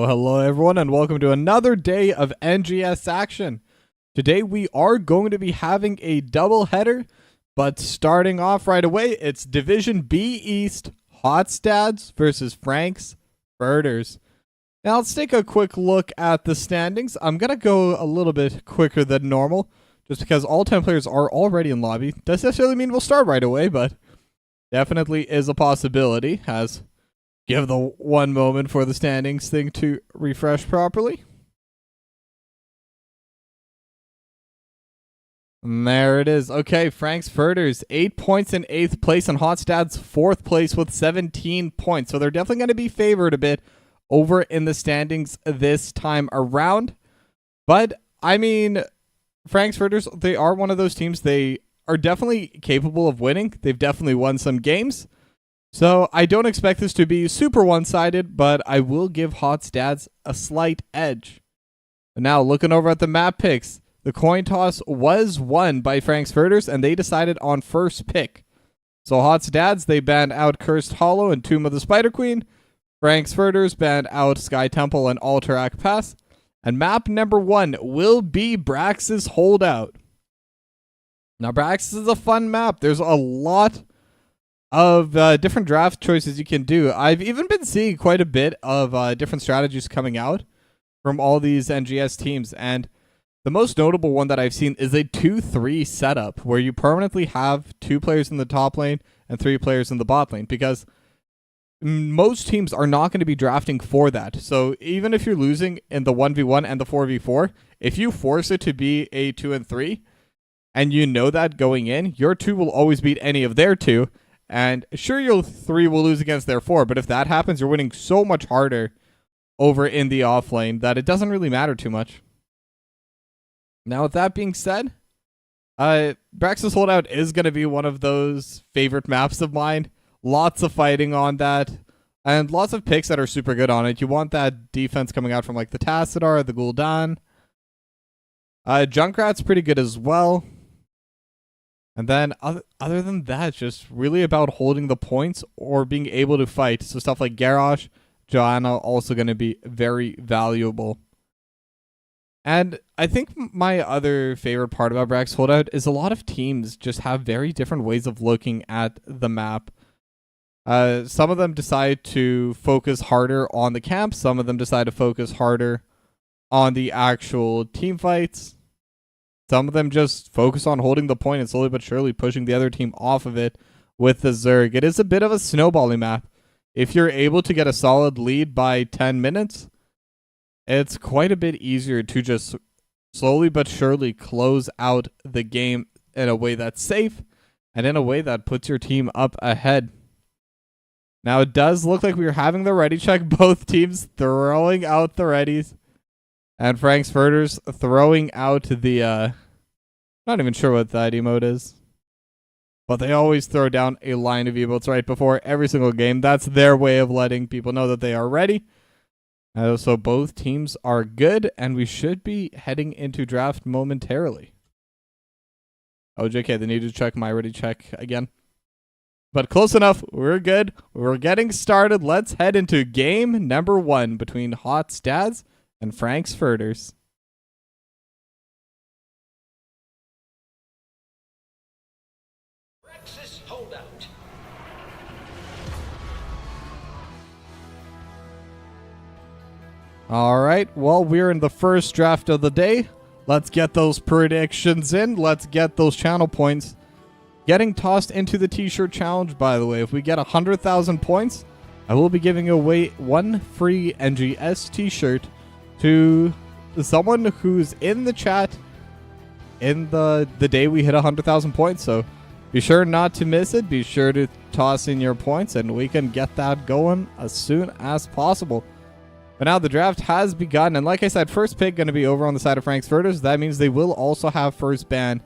Hello everyone, and welcome to another day of NGS action. Today we are going to be having a double header, but starting off right away, it's Division B East, Hotstads versus Frank's Birders. Now let's take a quick look at the standings. I'm going to go a little bit quicker than normal, just because all 10 players are already in lobby. Doesn't necessarily mean we'll start right away, but definitely is a possibility, as give the one moment for the standings thing to refresh properly. And there it is. Okay, Frank's Birders, 8 points in 8th place, and Hotstad's 4th place with 17 points. So they're definitely going to be favored a bit over in the standings this time around. But, I mean, Frank's Birders, they are one of those teams, they are definitely capable of winning. They've definitely won some games. So I don't expect this to be super one-sided, but I will give Hotstads a slight edge. Now, looking over at the map picks, the coin toss was won by Frank's Birders, and they decided on first pick. So Hotstads, they banned out Cursed Hollow and Tomb of the Spider Queen. Frank's Birders banned out Sky Temple and Alterac Pass. And map number 1 will be Brax's Holdout. Now, Brax's is a fun map. There's a lot of different draft choices you can do. I've even been seeing quite a bit of different strategies coming out from all these NGS teams, and the most notable one that I've seen is a 2-3 setup where you permanently have 2 players in the top lane and 3 players in the bot lane, because most teams are not going to be drafting for that. So even if you're losing in the 1v1 and the 4v4, if you force it to be a 2 and 3 and you know that going in, your 2 will always beat any of their 2. And sure, your 3 will lose against their 4, but if that happens, you're winning so much harder over in the off lane that it doesn't really matter too much. Now, with that being said, Brax's Holdout is going to be one of those favorite maps of mine. Lots of fighting on that, and lots of picks that are super good on it. You want that defense coming out from like the Tassadar, the Gul'dan. Junkrat's pretty good as well. And then, other than that, it's just really about holding the points or being able to fight. So stuff like Garrosh, Joanna, also going to be very valuable. And I think my other favorite part about Brax's Holdout is a lot of teams just have very different ways of looking at the map. Some of them decide to focus harder on the camp. Some of them decide to focus harder on the actual team fights. Some of them just focus on holding the point and slowly but surely pushing the other team off of it with the Zerg. It is a bit of a snowballing map. If you're able to get a solid lead by 10 minutes, it's quite a bit easier to just slowly but surely close out the game in a way that's safe and in a way that puts your team up ahead. Now, it does look like we are having the ready check. Both teams throwing out the readies. And Frank's Birders throwing out the, not even sure what the ID mode is. But they always throw down a line of emotes right before every single game. That's their way of letting people know that they are ready. So both teams are good, and we should be heading into draft momentarily. Oh, JK, they need to check my ready check again. But close enough. We're good. We're getting started. Let's head into game number 1 between Hotstads and Frank's Birders. Brax's Holdout. All right. Well, we're in the first draft of the day. Let's get those predictions in. Let's get those channel points getting tossed into the t-shirt challenge. By the way, if we get 100,000 points, I will be giving away 1 free NGS t-shirt to someone who's in the chat in the day we hit 100,000 points. So be sure not to miss it. Be sure to toss in your points and we can get that going as soon as possible. But now the draft has begun, and like I said, first pick going to be over on the side of Frankfurters. That means they will also have first ban.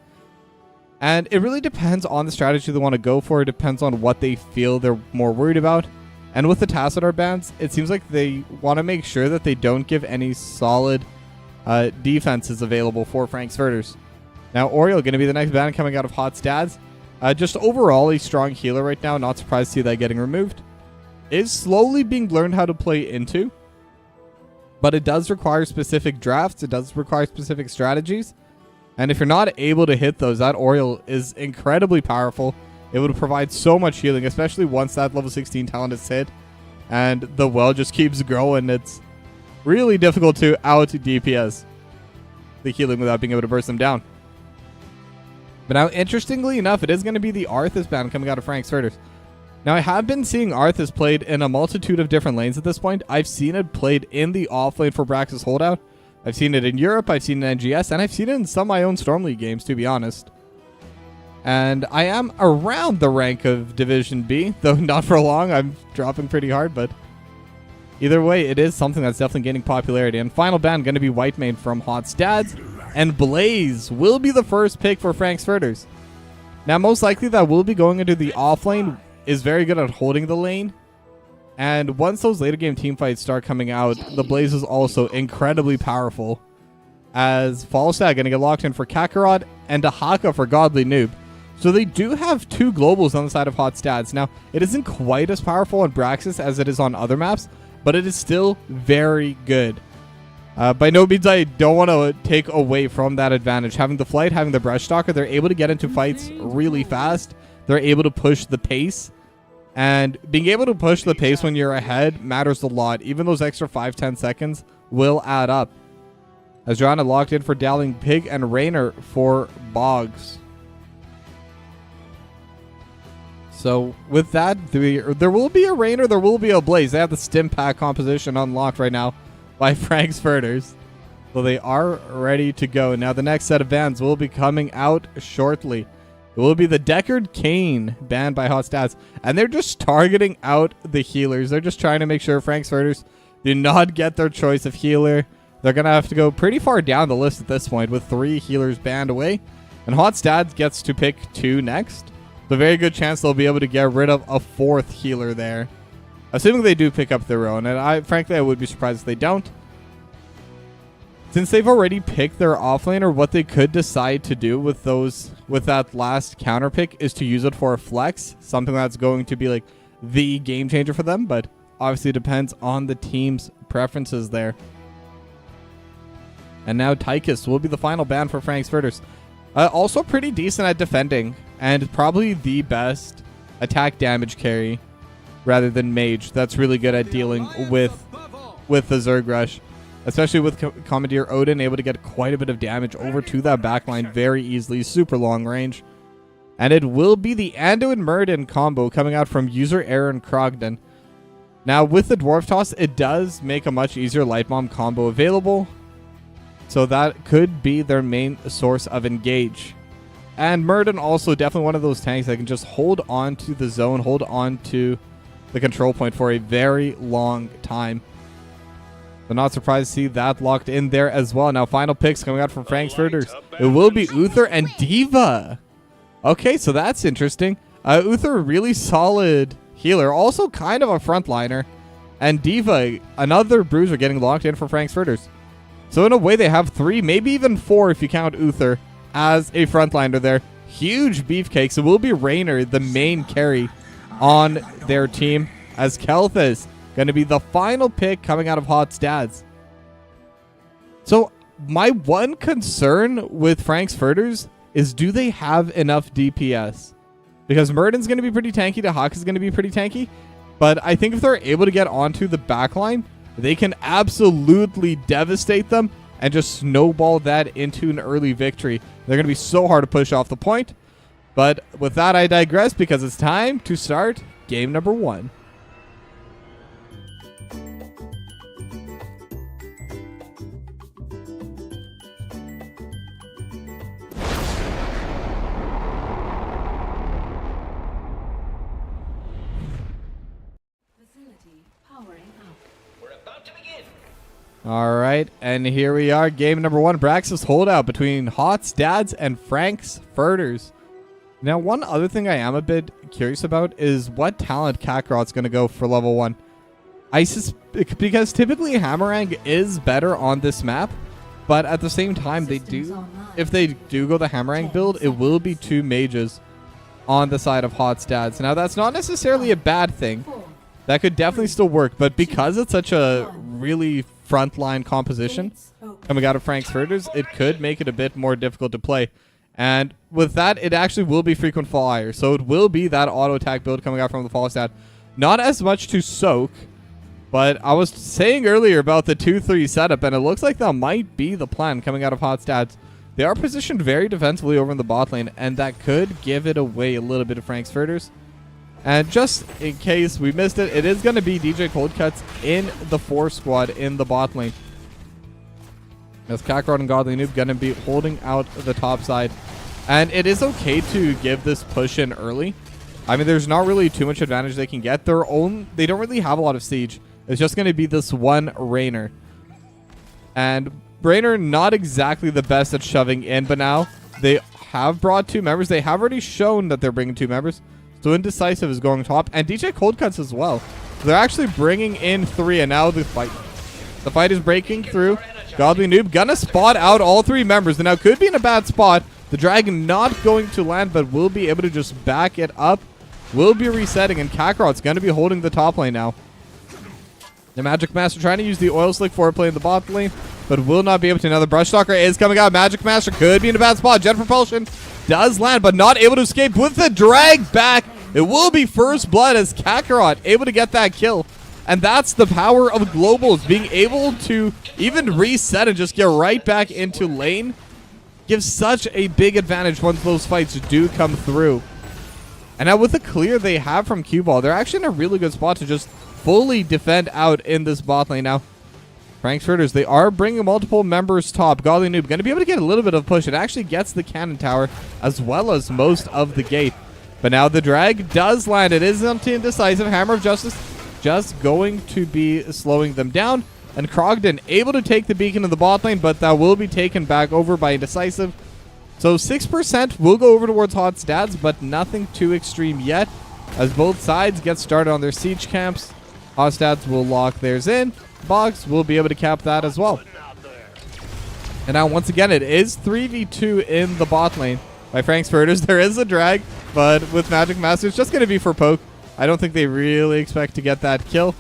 And it really depends on the strategy they want to go for. It depends on what they feel they're more worried about. And with the Tassadar bans, it seems like they want to make sure that they don't give any solid defenses available for Frankfurters. Now, Oriole going to be the next ban coming out of Hot Stads. Just overall a strong healer right now. Not surprised to see that getting removed. Is slowly being learned how to play into. But it does require specific drafts. It does require specific strategies. And if you're not able to hit those, that Oriole is incredibly powerful. It would provide so much healing, especially once that level 16 talent is hit. And the well just keeps growing. It's really difficult to out DPS the healing without being able to burst them down. But now, interestingly enough, it is going to be the Arthas ban coming out of Frankfurters. Now, I have been seeing Arthas played in a multitude of different lanes at this point. I've seen it played in the off lane for Brax's holdout. I've seen it in Europe, I've seen it in NGS, and I've seen it in some of my own Storm League games, to be honest. And I am around the rank of Division B, though not for long. I'm dropping pretty hard, but either way, it is something that's definitely gaining popularity. And final ban going to be Whitemane from Hot Stads, and Blaze will be the first pick for Frankfurters. Now, most likely that will be going into the off lane. Is very good at holding the lane. And once those later game team fights start coming out, the Blaze is also incredibly powerful. As Falstad going to get locked in for Kakarot and a Haka for Godly Noob. So they do have two globals on the side of Hot Stats. Now, it isn't quite as powerful on Braxis as it is on other maps, but it is still very good. By no means I don't want to take away from that advantage. Having the Flight, having the Brush Stalker, they're able to get into fights really fast. They're able to push the pace. And being able to push the pace when you're ahead matters a lot. Even those extra 5-10 seconds will add up. As Joanna locked in for Dowling Pig and Rainer for Boggs. So with that, there will be a Rainer, there will be a Blaze. They have the Stim Pack composition unlocked right now by Frankfurters. So they are ready to go. Now the next set of bans will be coming out shortly. It will be the Deckard Cain banned by Hot Stats. And they're just targeting out the healers. They're just trying to make sure Frankfurters do not get their choice of healer. They're going to have to go pretty far down the list at this point with 3 healers banned away. And Hot Stats gets to pick 2 next. So very good chance they'll be able to get rid of a 4th healer there. Assuming they do pick up their own. And frankly, I would be surprised if they don't. Since they've already picked their offlaner, what they could decide to do with that last counter pick is to use it for a flex, something that's going to be like the game changer for them, but obviously it depends on the team's preferences there. And now Tychus will be the final ban for Frankfurters. Also pretty decent at defending, and probably the best attack damage carry rather than mage. That's really good at dealing with the Zerg Rush. Especially with Commandeer Odin, able to get quite a bit of damage over to that backline very easily. Super long range. And it will be the Ando and Muradin combo coming out from user Aaron Krogden. Now, with the Dwarf Toss, it does make a much easier Light Bomb combo available. So that could be their main source of engage. And Muradin also definitely one of those tanks that can just hold on to the zone, hold on to the control point for a very long time. So not surprised to see that locked in there as well. Now final picks coming out from Frankfurters. It will be Uther and D.Va. Okay, so that's interesting. Uther, really solid healer. Also kind of a frontliner. And D.Va, another bruiser getting locked in for Frankfurters. So in a way they have 3, maybe even 4 if you count Uther as a frontliner there. Huge beefcakes. It will be Rainer, the main carry on their team. As Kelthus going to be the final pick coming out of Hot Stads. So my one concern with Frankfurters is, do they have enough DPS? Because Muradin's going to be pretty tanky, Dahak is going to be pretty tanky. But I think if they're able to get onto the backline, they can absolutely devastate them and just snowball that into an early victory. They're going to be so hard to push off the point. But with that, I digress because it's time to start game number 1. All right, and here we are, game number 1, Brax's holdout between Hot's Dads and Frank's Furters. Now, one other thing I am a bit curious about is what talent Kakarot's going to go for level 1. Because typically Hammerang is better on this map, but at the same time, if they do go the Hammerang build, it will be 2 mages on the side of Hot's Dads. Now, that's not necessarily a bad thing. That could definitely still work, but because it's such a really frontline composition coming out of Frank's Furters, it could make it a bit more difficult to play. And with that, it actually will be frequent fire. So it will be that auto attack build coming out from the fall stat. Not as much to soak, but I was saying earlier about the 2-3 setup, and it looks like that might be the plan coming out of Hot Stats. They are positioned very defensively over in the bot lane, and that could give it away a little bit of Frank's Furters. And just in case we missed it, it is going to be DJ Coldcuts in the 4 squad in the bot lane. As Kakarot and Godly Noob going to be holding out the top side. And it is okay to give this push in early. I mean, there's not really too much advantage they can get. They don't really have a lot of siege. It's just going to be this one Rainer. And Rainer, not exactly the best at shoving in, but now they have brought 2 members. They have already shown that they're bringing 2 members. So Indecisive is going top, and DJ Coldcuts as well. They're actually bringing in 3, and now the fight is breaking through. Godly Noob gonna spot out all 3 members, and now could be in a bad spot. The dragon not going to land, but will be able to just back it up. Will be resetting, and Kakarot's gonna be holding the top lane now. The Magic Master trying to use the Oil Slick for play in the bot lane, but will not be able to. Now the Brush Stalker is coming out. Magic Master could be in a bad spot. Jet Propulsion does land, but not able to escape with the drag back. It will be first blood as Kakarot able to get that kill. And that's the power of globals, being able to even reset and just get right back into lane. Gives such a big advantage once those fights do come through. And now with the clear they have from Cue Ball, they're actually in a really good spot to just fully defend out in this bot lane now. Frank's Furters, they are bringing multiple members top. Godly Noob going to be able to get a little bit of push. It actually gets the cannon tower as well as most of the gate. But now the drag does land. It is Indecisive. Hammer of Justice just going to be slowing them down. And Krogden able to take the beacon in the bot lane, but that will be taken back over by Indecisive. So 6% will go over towards Hot Stats, but nothing too extreme yet. As both sides get started on their siege camps, Hot Stats will lock theirs in. Boggs will be able to cap that as well. And now once again, it is 3v2 in the bot lane by Frank's Furters. There is a drag, but with Magic Master, it's just going to be for poke. I don't think they really expect to get that kill,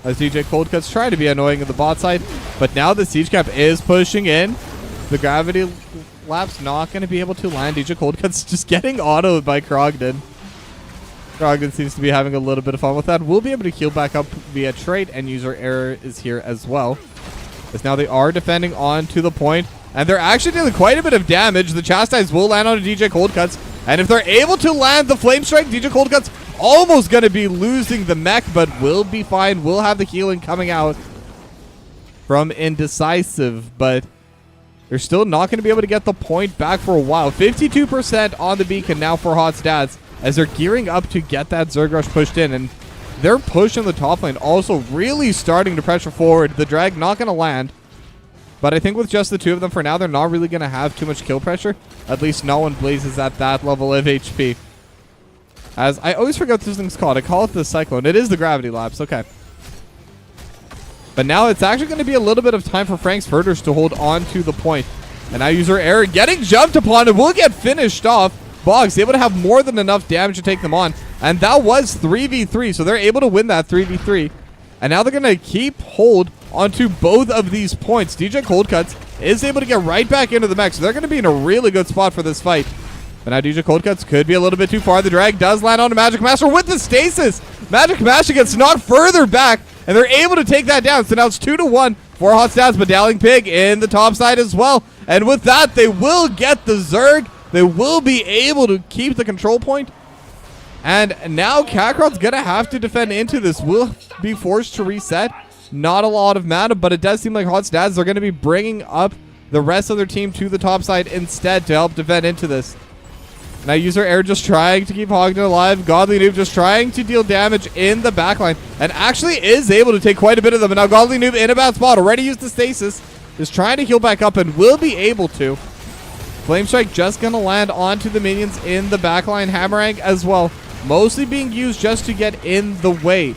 as DJ Coldcuts try to be annoying in the bot side. But now the siege cap is pushing in. The gravity lap's not going to be able to land. DJ Coldcuts just getting autoed by Krogden. Krogden seems to be having a little bit of fun with that. We'll be able to heal back up via trait, and user error is here as well. As now they are defending on to the point, and they're actually dealing quite a bit of damage. The Chastise will land on DJ Coldcuts, and if they're able to land the Flame Strike, DJ Coldcuts almost going to be losing the mech, but will be fine. Will have the healing coming out from Indecisive, but they're still not going to be able to get the point back for a while. 52% on the beacon now for Hot Stats, as they're gearing up to get that Zerg Rush pushed in, and they're pushing the top lane, also really starting to pressure forward. The drag not going to land, but I think with just the 2 of them for now, they're not really going to have too much kill pressure. At least no one blazes at that level of HP. As I always forget what this thing's called. I call it the Cyclone. It is the Gravity Lapse. Okay. But now it's actually going to be a little bit of time for Frank's Furters to hold on to the point. And now user error getting jumped upon and will get finished off. Boggs able to have more than enough damage to take them on. And that was 3v3. So they're able to win that 3v3. And now they're going to keep hold onto both of these points. DJ Coldcuts is able to get right back into the mech. So they're going to be in a really good spot for this fight. But now DJ Coldcuts could be a little bit too far. The drag does land on Magic Master with the stasis. Magic Master gets not further back, and they're able to take that down. So now it's 2-1 for Hot Stats, but Dowling Pig in the top side as well. And with that, they will get the Zerg. They will be able to keep the control point. And now Kakarot's going to have to defend into this. Will be forced to reset. Not a lot of mana, but it does seem like Hot Stats are going to be bringing up the rest of their team to the top side instead to help defend into this. Now user error just trying to keep Hogden alive. Godly Noob just trying to deal damage in the backline. And actually is able to take quite a bit of them. And now Godly Noob in a bad spot. Already used the stasis. Is trying to heal back up and will be able to. Flame Strike just going to land onto the minions in the backline. Hammerang as well. Mostly being used just to get in the way.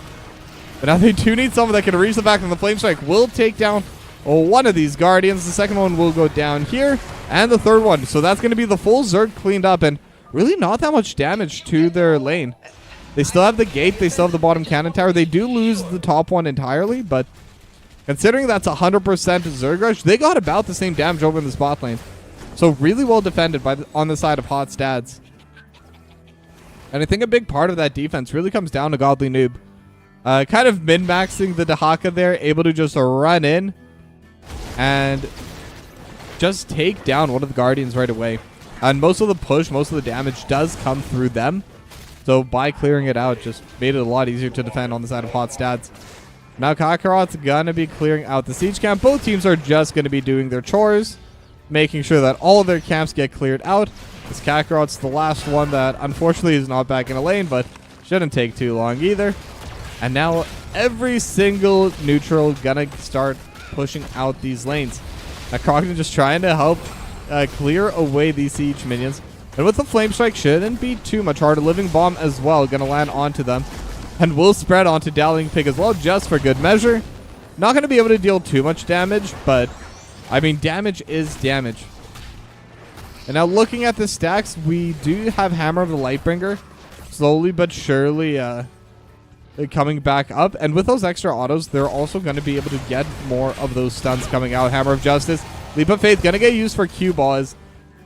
But now they do need someone that can reach the back. And the Flame Strike will take down one of these Guardians. The second one will go down here. And the third one. So that's going to be the full Zerg cleaned up. And really not that much damage to their lane. They still have the gate. They still have the bottom cannon tower. They do lose the top one entirely, but considering that's 100% Zerg rush, they got about the same damage over in the spot lane. So really well defended on the side of Hot Stads. And I think a big part of that defense really comes down to Godly Noob. Kind of min-maxing the Dahaka there, able to just run in and just take down one of the Guardians right away. And most of the push, most of the damage does come through them. So by clearing it out, just made it a lot easier to defend on the side of Hot Stads. Now Kakarot's going to be clearing out the siege camp. Both teams are just going to be doing their chores, making sure that all of their camps get cleared out. This Kakarot's the last one that unfortunately is not back in a lane, but shouldn't take too long either. And now every single neutral going to start pushing out these lanes. Now Krogden just trying to help clear away these siege minions. And with the Flame Strike, shouldn't be too much hard. A Living Bomb as well, going to land onto them. And will spread onto Dowling Pig as well, just for good measure. Not going to be able to deal too much damage, but, I mean, damage is damage. And now looking at the stacks, we do have Hammer of the Lightbringer. Slowly but surely coming back up. And with those extra autos, they're also going to be able to get more of those stuns coming out. Hammer of Justice. Leap of Faith going to get used for Cue Ball as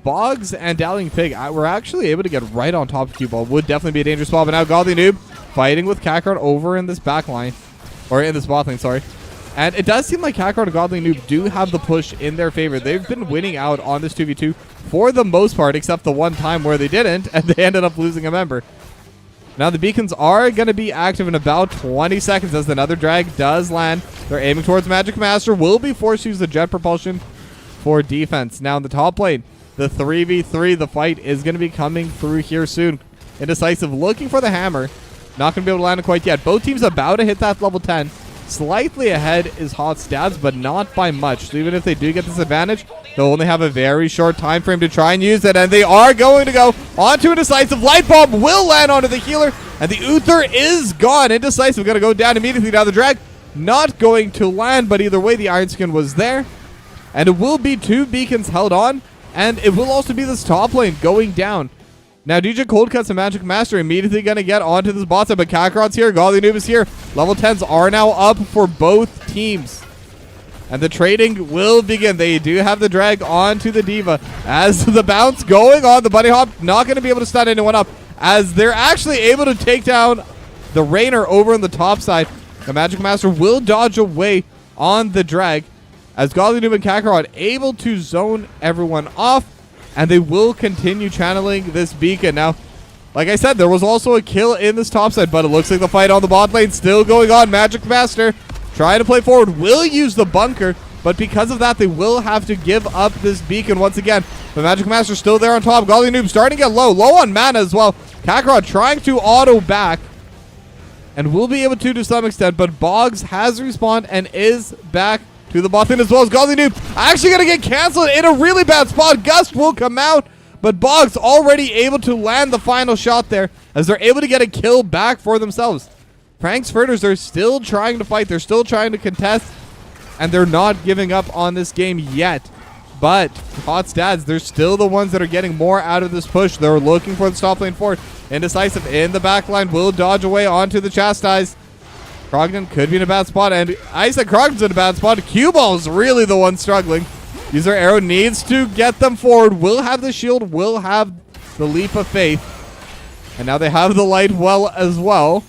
Boggs and Dowling Pig were actually able to get right on top of Cue Ball. Would definitely be a dangerous spot. But now Godly Noob fighting with Kakarot over in this back line. Or in this bot lane, sorry. And it does seem like Kakarot and Godly Noob do have the push in their favor. They've been winning out on this 2v2 for the most part, except the one time where they didn't, and they ended up losing a member. Now the beacons are going to be active in about 20 seconds as another drag does land. They're aiming towards Magic Master. Will be forced to use the jet propulsion for defense. Now in the top lane, the 3v3, the fight is going to be coming through here soon. Indecisive looking for the hammer. Not going to be able to land it quite yet. Both teams about to hit that level 10. Slightly ahead is Hot Stads, but not by much. So even if they do get this advantage, they'll only have a very short time frame to try and use it. And they are going to go onto Indecisive. Light Bomb will land onto the healer. And the Uther is gone. Indecisive going to go down immediately. Now the drag not going to land, but either way, the Iron Skin was there. And it will be 2 beacons held on. And it will also be this top lane going down. Now DJ Cold Cuts and Magic Master immediately going to get onto this bot side, but Kakarot's here, Godly Noob is here. Level 10s are now up for both teams. And the trading will begin. They do have the drag onto the Diva. As the bounce going on, the Bunny Hop not going to be able to stun anyone up. As they're actually able to take down the Rainer over on the top side. The Magic Master will dodge away on the drag. As Godly Noob and Kakarot able to zone everyone off. And they will continue channeling this beacon. Now, like I said, there was also a kill in this top side, but it looks like the fight on the bot lane still going on. Magic Master trying to play forward, will use the bunker, but because of that, they will have to give up this beacon once again. The Magic Master still there on top. Godly Noob starting to get low on mana as well. Kakarot trying to auto back, and will be able to some extent, but Boggs has respawned and is back to the bot lane as well as Godly Noob. Actually going to get canceled in a really bad spot. Gust will come out, but Boggs already able to land the final shot there as they're able to get a kill back for themselves. Frankfurters are still trying to fight. They're still trying to contest, and they're not giving up on this game yet. But Hot Stads, they're still the ones that are getting more out of this push. They're looking for the top lane forward. Indecisive in the back line will dodge away onto the Chastise. Krogden could be in a bad spot, and I said Krogden's in a bad spot. Cue Ball is really the one struggling. User Arrow needs to get them forward. Will have the shield, will have the Leap of Faith. And now they have the Light Well as well.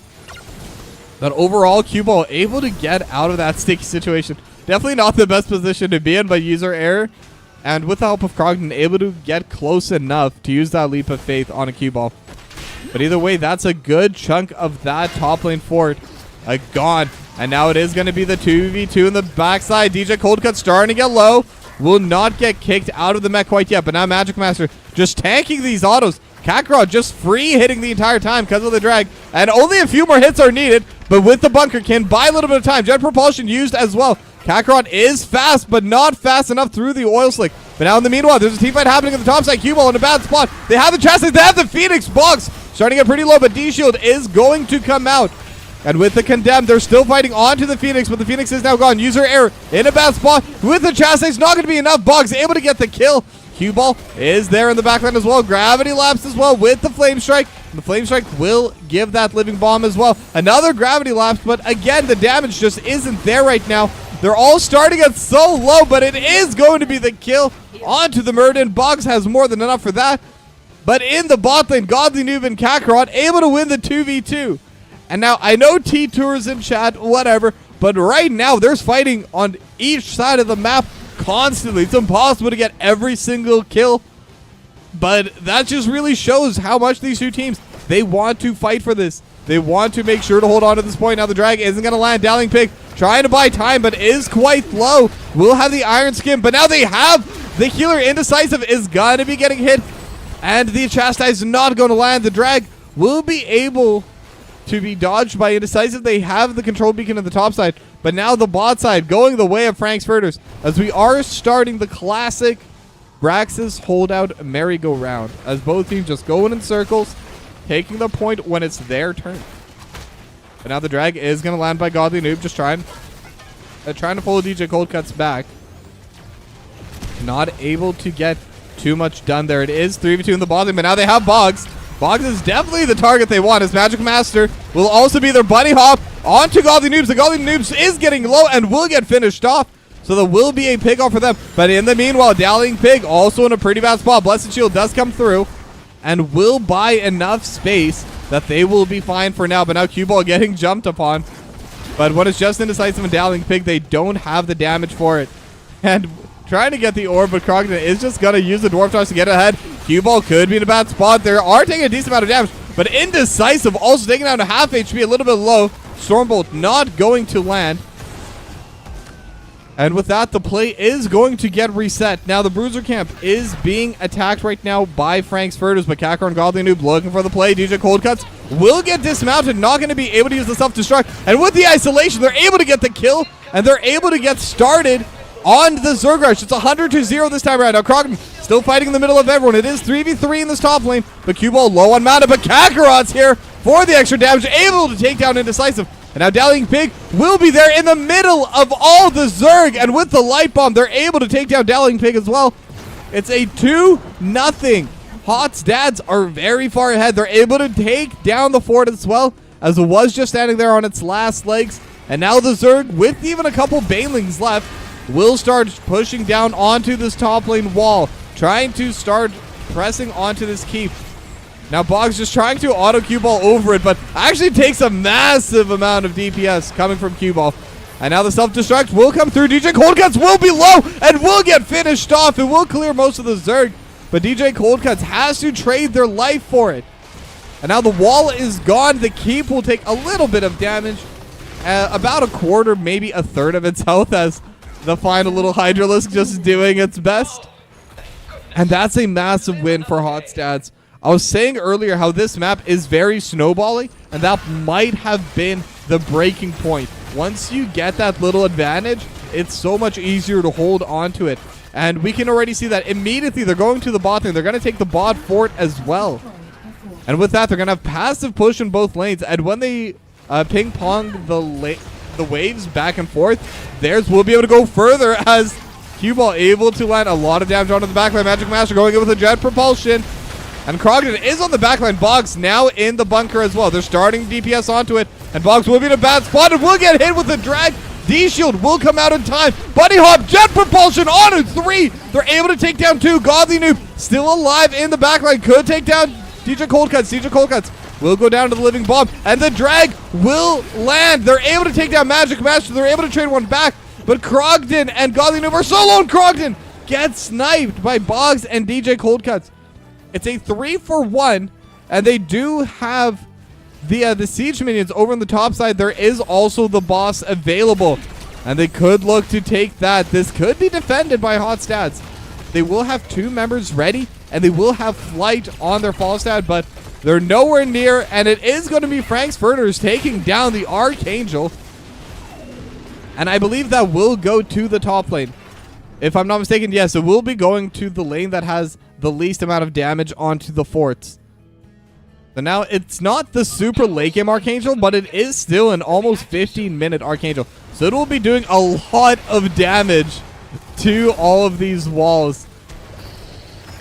But overall, Cue Ball able to get out of that sticky situation. Definitely not the best position to be in by User Error. And with the help of Krogden, able to get close enough to use that Leap of Faith on a Cue Ball. But either way, that's a good chunk of that top lane forward. Gone. And now it is going to be the 2v2 in the backside. DJ Cold Cut starting to get low. Will not get kicked out of the mech quite yet. But now Magic Master just tanking these autos. Kakarot just free hitting the entire time because of the drag, and only a few more hits are needed, but with the bunker can buy a little bit of time. Jet propulsion used as well. Kakarot is fast, but not fast enough through the oil slick. But now in the meanwhile, there's a team fight happening at the top side. Q-Ball in a bad spot. They have the chassis, they have the Phoenix box. Starting at pretty low, but D-Shield is going to come out. And with the Condemned, they're still fighting onto the Phoenix, but the Phoenix is now gone. User error in a bad spot. With the chassis, it's not going to be enough. Boggs able to get the kill. Q-Ball is there in the backline as well. Gravity Lapse as well with the Flame Strike. The Flame Strike will give that Living Bomb as well. Another Gravity Lapse, but again, the damage just isn't there right now. They're all starting at so low, but it is going to be the kill onto the Murden. Boggs has more than enough for that. But in the bot lane, Godly Noob and Kakarot able to win the 2v2. And now, I know T-Tour's in chat, whatever, but right now, there's fighting on each side of the map constantly. It's impossible to get every single kill. But that just really shows how much these two teams, they want to fight for this. They want to make sure to hold on to this point. Now the drag isn't going to land. Dowling Pig trying to buy time, but is quite low. Will have the Iron Skin, but now they have the healer. Indecisive is going to be getting hit. And the Chastise is not going to land. The drag will be able to be dodged by Indecisive. They have the control beacon at the top side, but now the bot side going the way of Frankfurters as we are starting the classic Braxis holdout merry-go-round as both teams just going in circles, taking the point when it's their turn. But now the drag is going to land by Godly Noob, just trying to follow DJ Coldcut's back. Not able to get too much done there. It is 3v2 in the bot lane, but now they have Boggs. Boggs is definitely the target they want. His Magic Master will also be their bunny hop onto Godly Noobs. The Godly Noobs is getting low and will get finished off. So there will be a pick off for them. But in the meanwhile, Dowling Pig also in a pretty bad spot. Blessed Shield does come through and will buy enough space that they will be fine for now. But now Q-Ball getting jumped upon. But when it's just Indecisive and Dowling Pig, they don't have the damage for it. And trying to get the orb, but Crocodile is just going to use the Dwarf Toss to get ahead. Q-Ball could be in a bad spot. They are taking a decent amount of damage, but Indecisive also taking down to half HP, a little bit low. Stormbolt not going to land. And with that, the play is going to get reset. Now, the Bruiser Camp is being attacked right now by Frankfurters, but Kakarot and Godly Noob looking for the play. DJ Coldcuts will get dismounted, not going to be able to use the self-destruct. And with the isolation, they're able to get the kill, and they're able to get started on the Zerg Rush. It's 100-0 this time around. Now, Crocodile still fighting in the middle of everyone. It is 3v3 in this top lane, but Q-Ball low on mana, but Kakarot's here for the extra damage, able to take down Indecisive. And now Dowling Pig will be there in the middle of all the Zerg, and with the Light Bomb, they're able to take down Dowling Pig as well. It's a 2-0. Hot's dads are very far ahead. They're able to take down the fort as well, as it was just standing there on its last legs. And now the Zerg, with even a couple Banelings left, will start pushing down onto this top lane wall, trying to start pressing onto this keep. Now Boggs just trying to auto Q-Ball over it, but actually takes a massive amount of DPS coming from Q-Ball. And now the self-destruct will come through. DJ Coldcuts will be low and will get finished off. It will clear most of the Zerg, but DJ Coldcuts has to trade their life for it. And now the wall is gone. The keep will take a little bit of damage, about a quarter, maybe a third of its health, as the final little Hydralisk just doing its best. And that's a massive win for Hot Stats. I was saying earlier how this map is very snowbally, and that might have been the breaking point. Once you get that little advantage, it's so much easier to hold on to it. And we can already see that immediately they're going to the bot lane. They're going to take the bot fort as well. And with that, they're going to have passive push in both lanes. And when they ping pong the waves back and forth, theirs will be able to go further, as Q-Ball able to land a lot of damage onto the backline. Magic Master going in with a jet propulsion. And Crocodile is on the backline. Boggs now in the bunker as well. They're starting DPS onto it. And Boggs will be in a bad spot and will get hit with the drag. D-Shield will come out in time. Bunny Hop, jet propulsion on 3. They're able to take down 2. Godly Noob still alive in the backline. Could take down DJ Coldcuts. DJ Coldcuts will go down to the Living Bomb. And the drag will land. They're able to take down Magic Master. They're able to trade one back. But Crogden and Godly Noob are solo, and Crogden gets sniped by Boggs and DJ Coldcuts. It's a 3-for-1, and they do have the siege minions over on the top side. There is also the boss available, and they could look to take that. This could be defended by Hot Stats. They will have 2 members ready and they will have flight on their Falstad, but they're nowhere near, and it is going to be Frankfurters taking down the Archangel. And I believe that will go to the top lane. If I'm not mistaken, yes, it will be going to the lane that has the least amount of damage onto the forts. So now, it's not the super late game Archangel, but it is still an almost 15-minute Archangel. So it will be doing a lot of damage to all of these walls.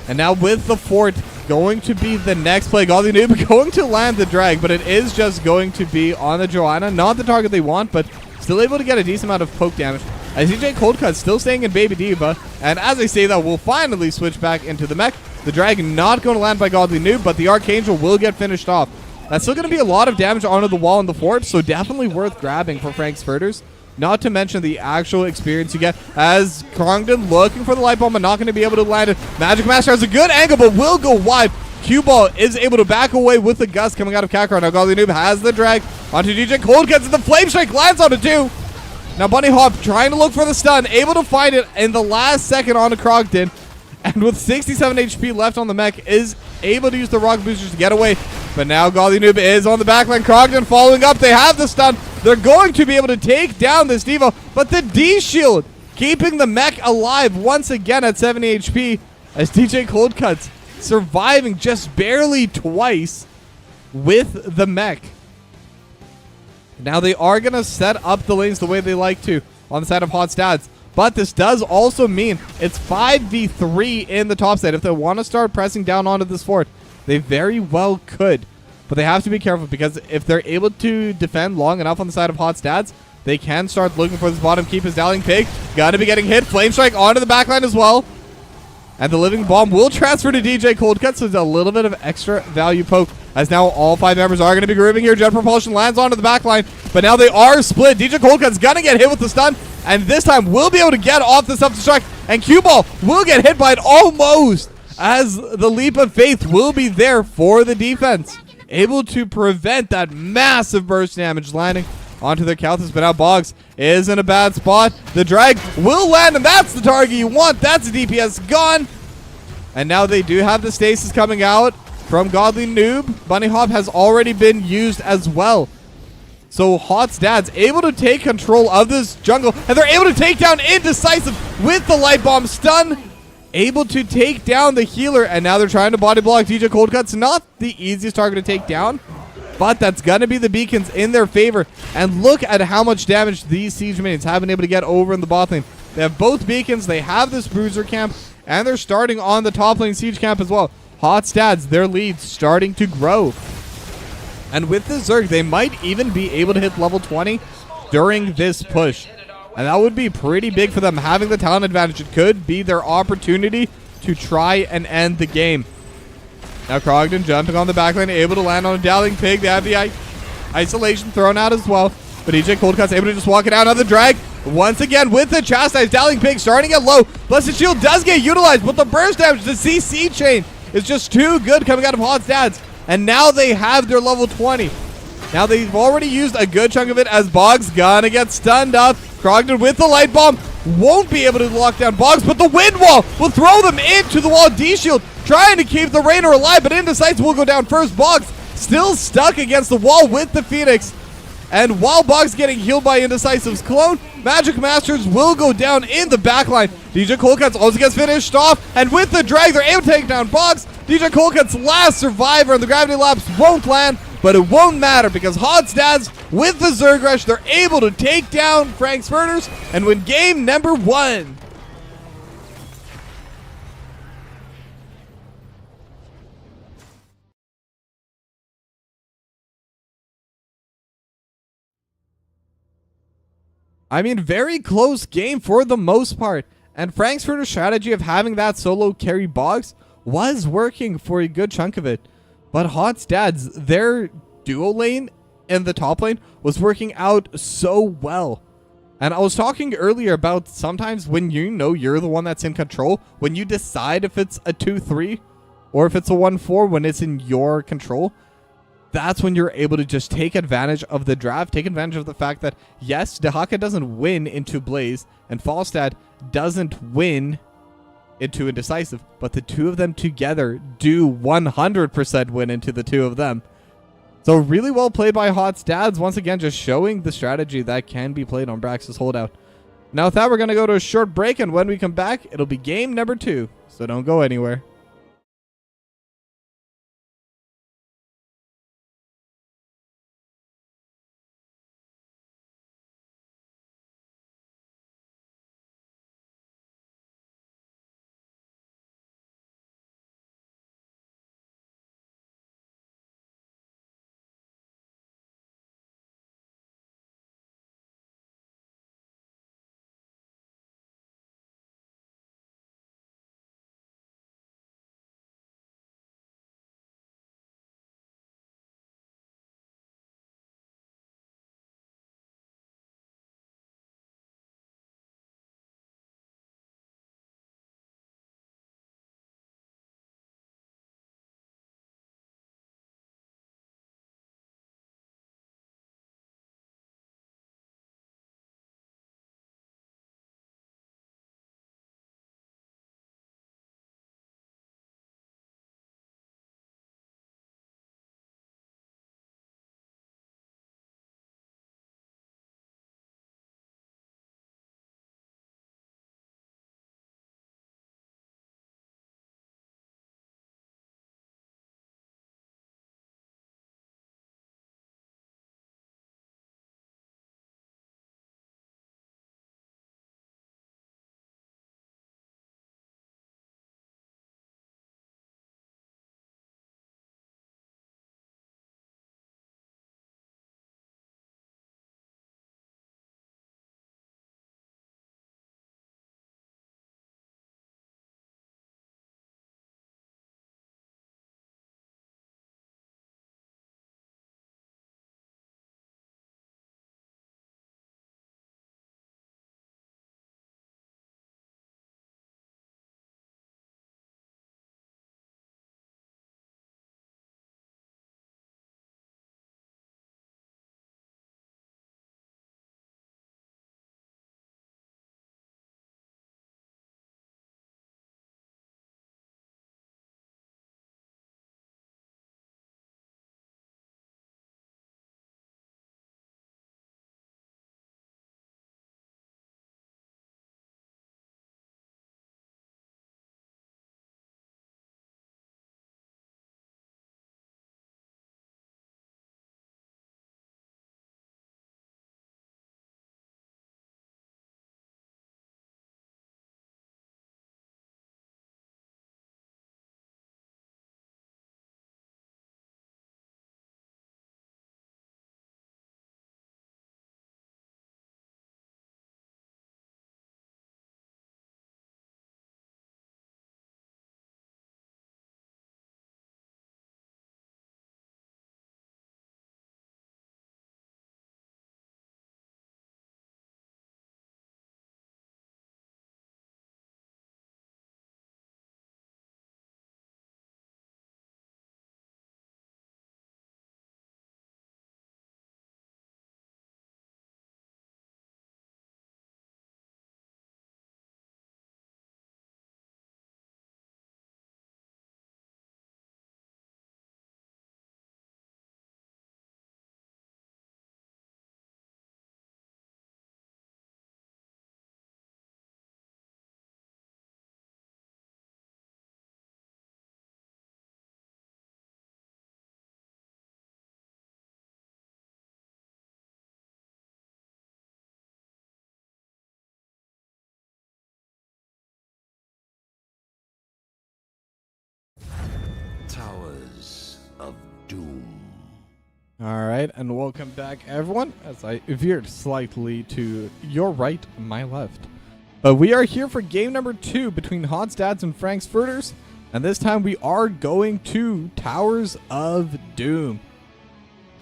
And now with the fort going to be the next play, Godly Noob going to land the drag, but it is just going to be on the Joanna. Not the target they want, but still able to get a decent amount of poke damage. As DJ Coldcut still staying in Baby Diva. And as I say that, we'll finally switch back into the mech. The Dragon not going to land by Godly Noob, but the Archangel will get finished off. That's still going to be a lot of damage onto the wall in the fort, so definitely worth grabbing for Frankfurters. Not to mention the actual experience you get as Krongdon looking for the light bomb and not going to be able to land it. Magic Master has a good angle, but will go wide. Cue Ball is able to back away with the gust coming out of Kakarot. Now Godly Noob has the drag onto DJ Cold, gets the Flame Strike, lands on it too. Now Bunny Hop trying to look for the stun, able to find it in the last second onto Krongdon. And with 67 HP left on the mech, is able to use the rock boosters to get away. But now Godly Noob is on the backline. Krongdon following up. They have the stun. They're going to be able to take down this Devo. But the D-Shield keeping the mech alive once again at 70 HP. As DJ Coldcuts surviving just barely twice with the mech. Now they are going to set up the lanes the way they like to on the side of Hot Stats. But this does also mean it's 5v3 in the top side. If they want to start pressing down onto this fort, they very well could. But they have to be careful, because if they're able to defend long enough on the side of Hot Stats, they can start looking for this bottom keep. His Dowling Pig gotta be getting hit. Flame Strike onto the backline as well. And the Living Bomb will transfer to DJ Coldcut, so it's a little bit of extra value poke. As now all 5 members are going to be grooving here. Jet Propulsion lands onto the backline, but now they are split. DJ Coldcut's going to get hit with the stun, and this time will be able to get off the self-destruct, and Cue Ball will get hit by it almost, as the Leap of Faith will be there for the defense. Able to prevent that massive burst damage landing onto their Kalthus, but now Boggs is in a bad spot. The drag will land, and that's the target you want. That's the DPS gone. And now they do have the stasis coming out from Godly Noob. Bunny Hop has already been used as well. So Hot's Dad's able to take control of this jungle, and they're able to take down Indecisive with the light bomb stun. Able to take down the healer, and now they're trying to body block DJ Coldcut's not the easiest target to take down, but that's going to be the beacons in their favor. And look at how much damage these siege minions have been able to get over in the bot lane. They have both beacons, they have this bruiser camp, and they're starting on the top lane siege camp as well. Hot Stats, their lead's starting to grow. And with the Zerg, they might even be able to hit level 20 during this push. And that would be pretty big for them. Having the talent advantage, it could be their opportunity to try and end the game. Now Krogden jumping on the backline, able to land on a Dowling Pig. They have the isolation thrown out as well. But EJ Coldcut's able to just walk it out on the drag. Once again with the chastise, Dowling Pig starting to get low. Blessed Shield does get utilized, but the burst damage, the CC chain, is just too good coming out of Hot Stats. And now they have their level 20. Now they've already used a good chunk of it, as Boggs gonna get stunned up. Krogden with the light bomb won't be able to lock down Boggs, but the wind wall will throw them into the wall. D-Shield trying to keep the Rainer alive, but Indecisive will go down first. Boggs still stuck against the wall with the Phoenix. And while Boggs getting healed by Indecisive's clone, Magic Masters will go down in the backline. DJ Coldcuts also gets finished off, and with the drag, they're able to take down Boggs. DJ Coldcuts' last survivor, and the Gravity Lapse won't land, but it won't matter, because Hot's Dads with the Zerg Rush, they're able to take down Frankfurters and win game number 1. I mean, very close game for the most part. And Frankfurter's strategy of having that solo carry Boggs was working for a good chunk of it. But Hot's Dads, their duo lane in the top lane was working out so well. And I was talking earlier about sometimes when you know you're the one that's in control, when you decide if it's a 2-3 or if it's a 1-4, when it's in your control, that's when you're able to just take advantage of the draft, take advantage of the fact that, yes, Dehaka doesn't win into Blaze, and Falstad doesn't win into Indecisive, but the two of them together do 100% win into the two of them. So really well played by Hot's dads. Once again, just showing the strategy that can be played on Brax's holdout. Now with that, we're going to go to a short break, and when we come back, it'll be game number 2. So don't go anywhere. Towers of Doom. All right, and welcome back, everyone, as I veered slightly to your right, my left. But we are here for game number 2 between Hot's dads and Frank's Furters, and this time we are going to Towers of Doom.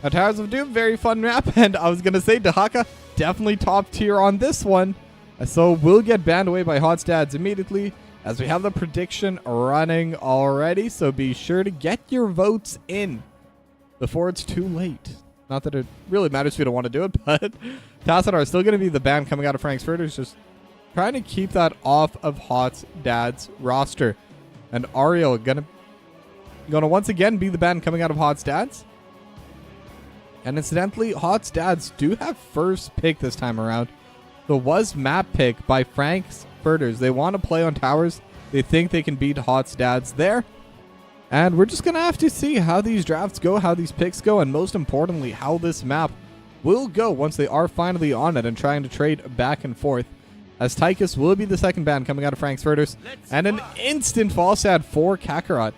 Now, Towers of Doom, very fun map, and I was going to say Dahaka, definitely top tier on this one. So we'll get banned away by Hot's dads immediately, as we have the prediction running already, so be sure to get your votes in before it's too late. Not that it really matters if you don't want to do it, but Tassadar is still going to be the ban coming out of Frank's Furters. Just trying to keep that off of Hot's dad's roster. And Ariel gonna once again be the ban coming out of Hot's dad's. And incidentally, Hot's dads do have first pick this time around. So was map pick by Frank's Furters. They want to play on towers. They think they can beat Hot's dads there. And we're just going to have to see how these drafts go, how these picks go, and most importantly, how this map will go once they are finally on it and trying to trade back and forth. As Tychus will be the second ban coming out of Frank's Furters. And an instant fall stat for Kakarot.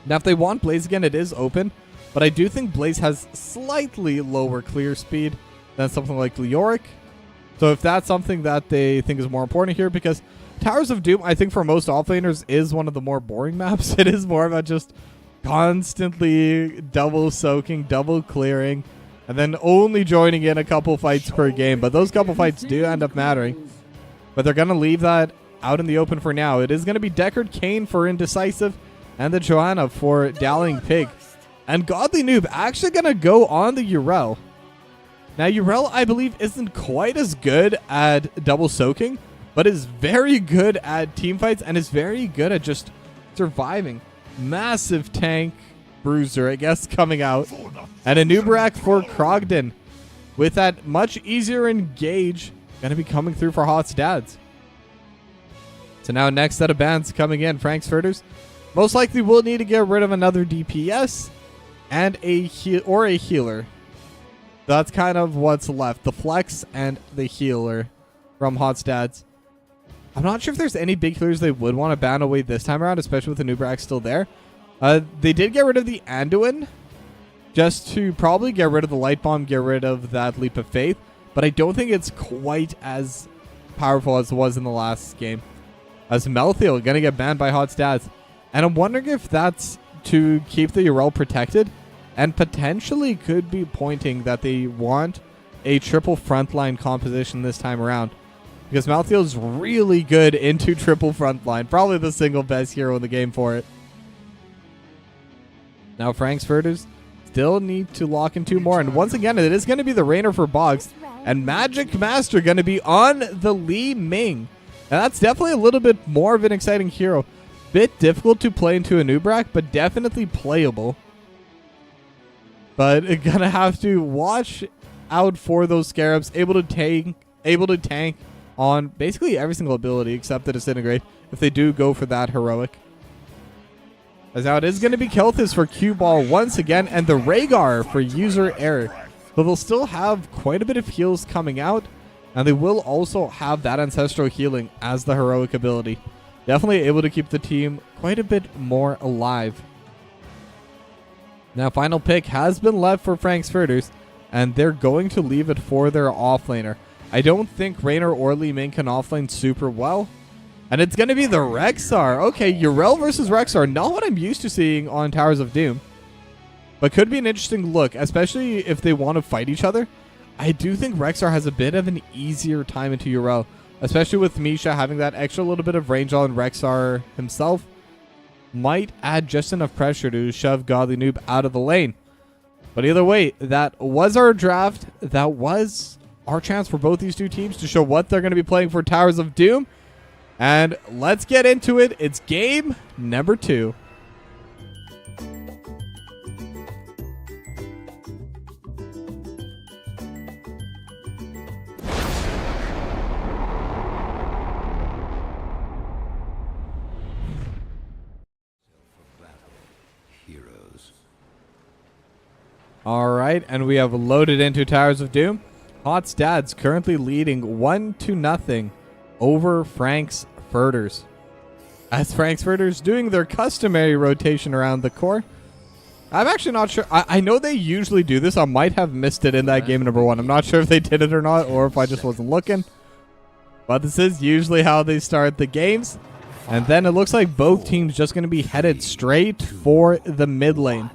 Now, if they want Blaze again, it is open. But I do think Blaze has slightly lower clear speed than something like Leoric. So if that's something that they think is more important here, because Towers of Doom, I think for most offlaners, is one of the more boring maps. It is more about just constantly double soaking, double clearing, and then only joining in a couple fights per game. But those couple fights do end up mattering. But they're going to leave that out in the open for now. It is going to be Deckard Kane for Indecisive and the Joanna for Dallying Pig. And Godly Noob actually going to go on the Urel. Now, Urel, I believe, isn't quite as good at double soaking, but is very good at team fights and is very good at just surviving. Massive tank bruiser, I guess, coming out. And a Nubarak for Krogden. With that much easier engage, going to be coming through for Hot's dads. So now next set of bans coming in. Frank's Furters most likely will need to get rid of another DPS and a healer. That's kind of what's left. The Flex and the healer from Hot's dads. I'm not sure if there's any big healers they would want to ban away this time around, especially with the Nubarak still there. They did get rid of the Anduin just to probably get rid of the Light Bomb, get rid of that Leap of Faith. But I don't think it's quite as powerful as it was in the last game. As Melthiel going to get banned by Hot's dads. And I'm wondering if that's to keep the Urel protected, and potentially could be pointing that they want a triple frontline composition this time around. Because Malthiel's really good into triple frontline. Probably the single best hero in the game for it. Now Frank's Furters still need to lock in two more. And once again, it is going to be the Rainer for Boggs. And Magic Master going to be on the Li Ming. And that's definitely a little bit more of an exciting hero. Bit difficult to play into a Nubarak, but definitely playable. But gonna have to watch out for those Scarabs, able to tank on basically every single ability except the Disintegrate if they do go for that heroic. As now it is going to be Kelthus for Cue Ball once again, and the Rhaegar for User Error. But they'll still have quite a bit of heals coming out, and they will also have that Ancestral Healing as the heroic ability. Definitely able to keep the team quite a bit more alive. Now, final pick has been left for Frank's Furters, and they're going to leave it for their offlaner. I don't think Raynor or Li Ming can offlane super well. And it's going to be the Rexar. Okay, Urel versus Rexar. Not what I'm used to seeing on Towers of Doom. But could be an interesting look, especially if they want to fight each other. I do think Rexar has a bit of an easier time into Urel, especially with Misha having that extra little bit of range on Rexar himself. Might add just enough pressure to shove Godly Noob out of the lane. But either way, that was our draft. That was our chance for both these two teams to show what they're going to be playing for Towers of Doom. And let's get into it. It's game number 2. All right, and we have loaded into Towers of Doom. Hot's dads currently leading 1-0 over Frank's Furters. As Frank's Furters doing their customary rotation around the core. I'm actually not sure. I know they usually do this. I might have missed it in that game number 1. I'm not sure if they did it or not, or if I just wasn't looking. But this is usually how they start the games. And then it looks like both teams just going to be headed straight for the mid lane.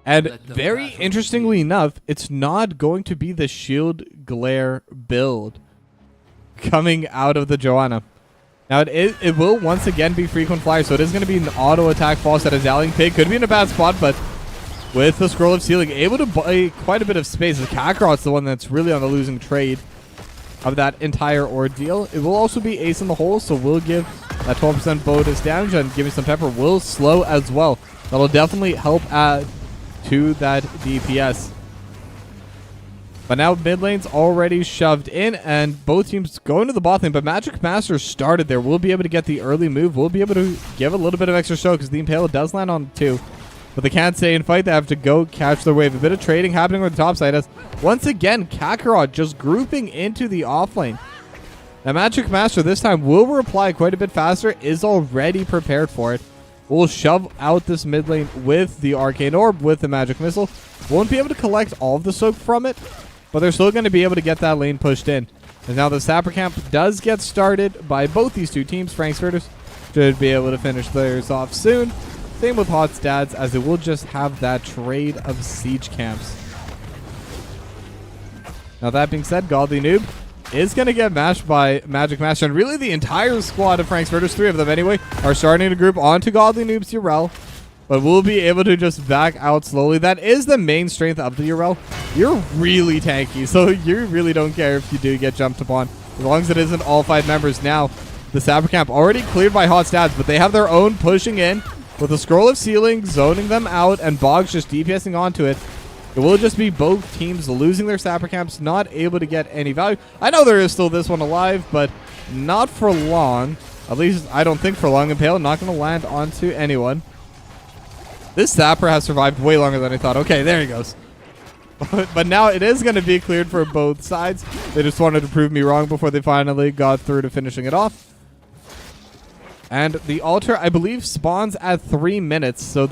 And very interestingly enough, it's not going to be the Shield Glare build coming out of the Joanna. Now, it will once again be Frequent Flyer, so it is going to be an auto attack false at a Dallying Pig. Could be in a bad spot, but with the Scroll of Sealing, able to buy quite a bit of space. Kakarot's the one that's really on the losing trade. of that entire ordeal. It will also be ace in the hole, so we'll give that 12% bonus damage, and giving some pepper will slow as well. That'll definitely help add to that DPS. But now mid lane's already shoved in, and both teams going to the bot lane, but Magic Master started there. We'll be able to get the early move. We'll be able to give a little bit of extra show because the Impale does land on 2. But they can't stay and fight. They have to go catch their wave. A bit of trading happening on the top side as, once again, Kakarot just grouping into the off lane. Now Magic Master this time will reply quite a bit faster, is already prepared for it. We'll shove out this mid lane with the Arcane Orb, with the Magic Missile. Won't be able to collect all of the soak from it, but they're still going to be able to get that lane pushed in. And now the Sapper Camp does get started by both these two teams. Frankfurters should be able to finish theirs off soon. Same with Hot Stads, as it will just have that trade of siege camps. Now that being said, Godly Noob is going to get mashed by Magic Master. And really the entire squad of Frankfurters, 3 of them anyway, are starting to group onto Godly Noob's Urel. But we'll be able to just back out slowly. That is the main strength of the Urel. You're really tanky, so you really don't care if you do get jumped upon, as long as it isn't all 5 members. Now, the Sapper Camp already cleared by Hot Stads, but they have their own pushing in with a Scroll of Sealing, zoning them out, and Boggs just DPSing onto it. It will just be both teams losing their Sapper Camps, not able to get any value. I know there is still this one alive, but not for long. At least I don't think for long. Impale not going to land onto anyone. This Sapper has survived way longer than I thought. Okay, there he goes. But now it is going to be cleared for both sides. They just wanted to prove me wrong before they finally got through to finishing it off. And the altar, I believe, spawns at 3 minutes, so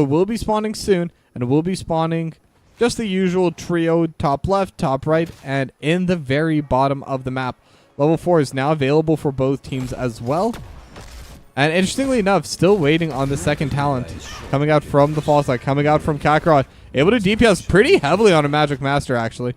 we'll be spawning soon, and we'll be spawning just the usual trio, top left, top right, and in the very bottom of the map. Level 4 is now available for both teams as well. And interestingly enough, still waiting on the second talent coming out from the fall side, coming out from Kakarot. Able to DPS pretty heavily on a Magic Master, actually.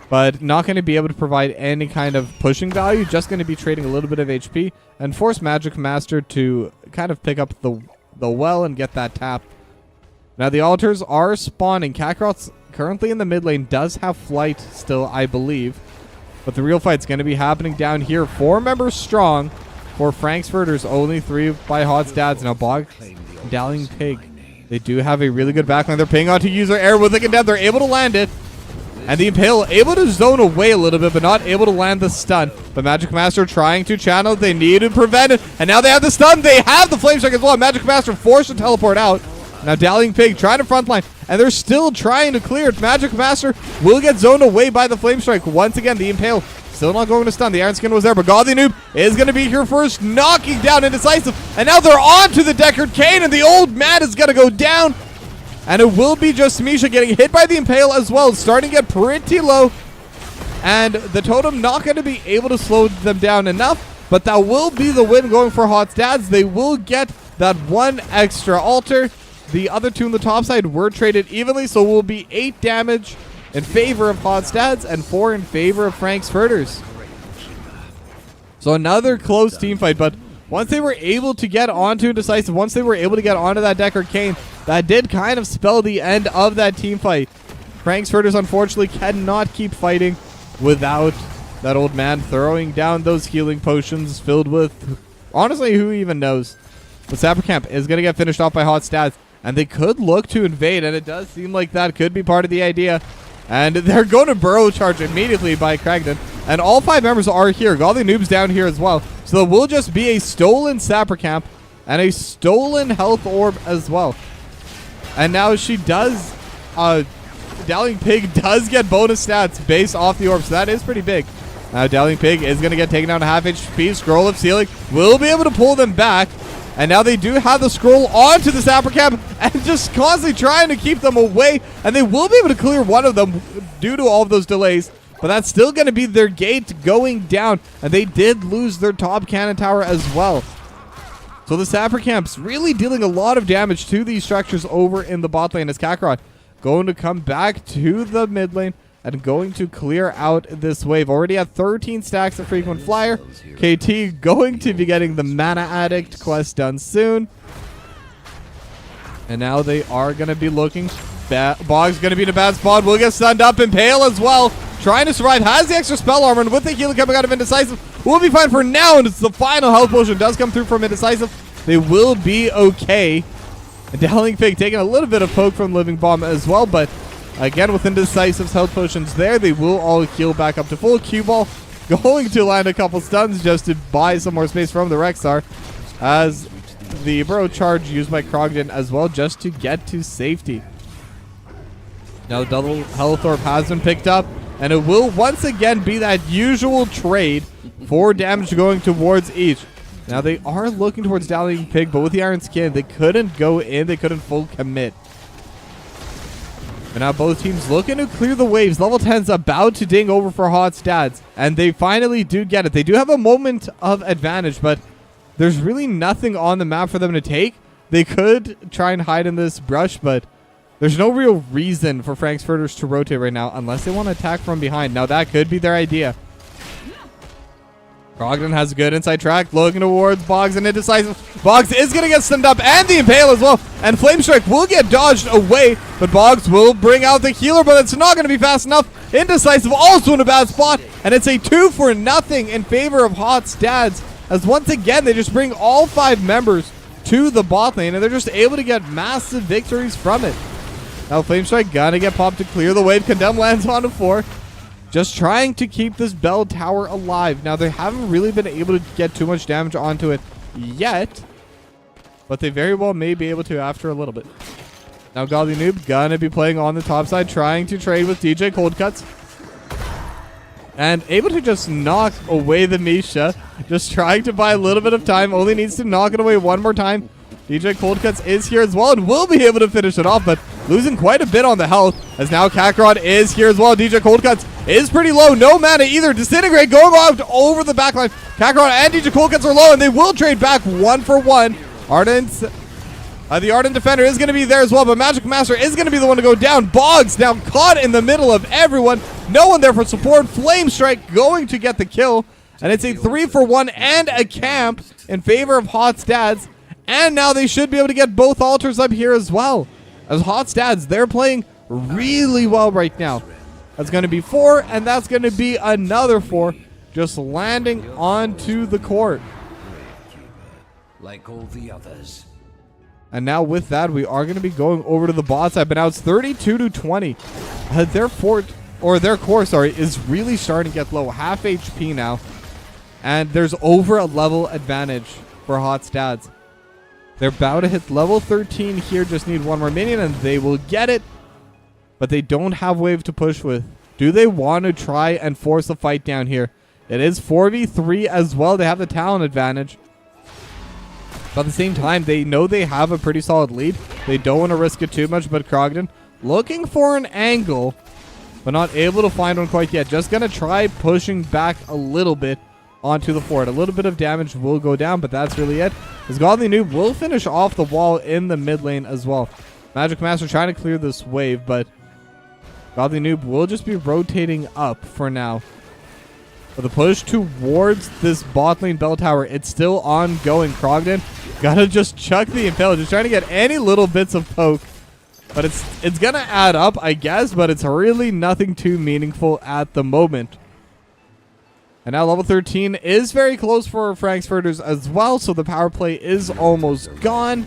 But not going to be able to provide any kind of pushing value. Just going to be trading a little bit of HP and force Magic Master to kind of pick up the well and get that tap. Now the altars are spawning. Kakarot's currently in the mid lane. Does have flight still, I believe. But the real fight's going to be happening down here. 4 members strong. For Frankfurters, only 3 by Hot Stads. Now Bog, Dallying Pig. They do have a really good backline. They're paying out to user air with the condemn. They're able to land it. And the Impale able to zone away a little bit, but not able to land the stun. But Magic Master trying to channel it. They need to prevent it. And now they have the stun. They have the Flame Strike as well. Magic Master forced to teleport out. Now Dallying Pig trying to frontline. And they're still trying to clear it. Magic Master will get zoned away by the Flame Strike. Once again, the Impale still not going to stun. The Iron Skin was there, but Godly Noob is going to be here first, knocking down Indecisive. And now they're on to the Deckard Cain, and the old man is going to go down. And it will be just Misha getting hit by the Impale as well. It's starting to get pretty low. And the Totem not going to be able to slow them down enough. But that will be the win going for Hot Stads. They will get that 1 extra altar. The other 2 on the top side were traded evenly, so will be 8 damage in favor of Hot Stads and 4 in favor of Frankfurters. So another close team fight, but once they were able to get onto Indecisive, once they were able to get onto that Deckard Cain, that did kind of spell the end of that team fight. Frankfurters unfortunately cannot keep fighting without that old man throwing down those healing potions filled with, honestly, who even knows. The Sapper Camp is going to get finished off by Hot Stads, and they could look to invade, and it does seem like that could be part of the idea. And they're going to burrow charge immediately by Cragdon. And all 5 members are here. Godly Noob's down here as well. So there will just be a stolen Sapper Camp and a stolen Health Orb as well. And now she does... Dallying Pig does get bonus stats based off the orb. So that is pretty big. Now Dallying Pig is going to get taken down to half HP. Scroll of Sealing will be able to pull them back. And now they do have the scroll onto the Sapper Camp and just constantly trying to keep them away. And they will be able to clear one of them due to all of those delays. But that's still going to be their gate going down. And they did lose their top cannon tower as well. So the Sapper Camp's really dealing a lot of damage to these structures over in the bot lane as Kakarot going to come back to the mid lane and going to clear out this wave. Already at 13 stacks of Frequent Flyer. KT going to be getting the Mana Addict quest done soon. And now they are going to be looking. Bog's going to be in a bad spot. Will get stunned up. Impale as well. trying to survive, has the extra spell armor, and with the healing coming out of Indecisive, will be fine for now, and it's the final health potion does come through from Indecisive. They will be okay. And Dowling Pig taking a little bit of poke from Living Bomb as well, but again, with Indecisive's health potions there, they will all heal back up to full. Cue Ball going to land a couple stuns just to buy some more space from the Rexar, as the Burrow Charge used by Krogden as well just to get to safety. Now the double health orb has been picked up, and it will once again be that usual trade for damage going towards each. Now they are looking towards Dowling Pig, but with the Iron Skin, they couldn't go in, they couldn't full commit. But now both teams looking to clear the waves. Level 10's about to ding over for Hot Stats, and they finally do get it. They do have a moment of advantage, but there's really nothing on the map for them to take. They could try and hide in this brush, but there's no real reason for Frankfurters to rotate right now unless they want to attack from behind. Now that could be their idea. Krogden has a good inside track, looking towards Boggs and Indecisive. Boggs is going to get stunned up, and the Impale as well. And Flame Strike will get dodged away, but Boggs will bring out the healer, but it's not going to be fast enough. Indecisive also in a bad spot, and it's a 2-0 in favor of Hot Stats, as once again, they just bring all 5 members to the bot lane, and they're just able to get massive victories from it. Now Flame Strike gonna get popped to clear the wave. Condemn lands on 4. Just trying to keep this bell tower alive. Now, they haven't really been able to get too much damage onto it yet, but they very well may be able to after a little bit. Now, Godly Noob gonna be playing on the top side, trying to trade with DJ Cold Cuts, and able to just knock away the Misha. Just trying to buy a little bit of time. Only needs to knock it away one more time. DJ Cold Cuts is here as well and will be able to finish it off, but losing quite a bit on the health, as now Kakarot is here as well. DJ Cold Cuts is pretty low. No mana either. Disintegrate going out over the backline. Kakarot and DJ Cold Cuts are low, and they will trade back 1-for-1. Ardent's the Ardent Defender is going to be there as well, but Magic Master is going to be the one to go down. Boggs now caught in the middle of everyone. No one there for support. Flame Strike going to get the kill, and it's a 3-for-1 and a camp in favor of Hot Stats. And now they should be able to get both altars up here as well. As Hot Stats, they're playing really well right now. That's going to be 4, and that's going to be another 4, just landing onto the court. Like all the others. And now with that, we are going to be going over to the bot side, but now it's 32-20. Their core, is really starting to get low, half HP now, and there's over a level advantage for Hot Stats. They're about to hit level 13 here, just need one more minion, and they will get it. But they don't have wave to push with. Do they want to try and force a fight down here? It is 4v3 as well. They have the talent advantage. But at the same time, they know they have a pretty solid lead. They don't want to risk it too much, but Krogden looking for an angle, but not able to find one quite yet. Just going to try pushing back a little bit onto the fort. A little bit of damage will go down, but that's really it. As Godly Noob will finish off the wall in the mid lane as well. Magic Master trying to clear this wave, but Godly Noob will just be rotating up for now. But the push towards this bot lane bell tower, it's still ongoing. Krogden gotta just chuck the Impale, just trying to get any little bits of poke. But it's gonna add up, I guess, but it's really nothing too meaningful at the moment. And now level 13 is very close for Frankfurters as well, so the power play is almost gone.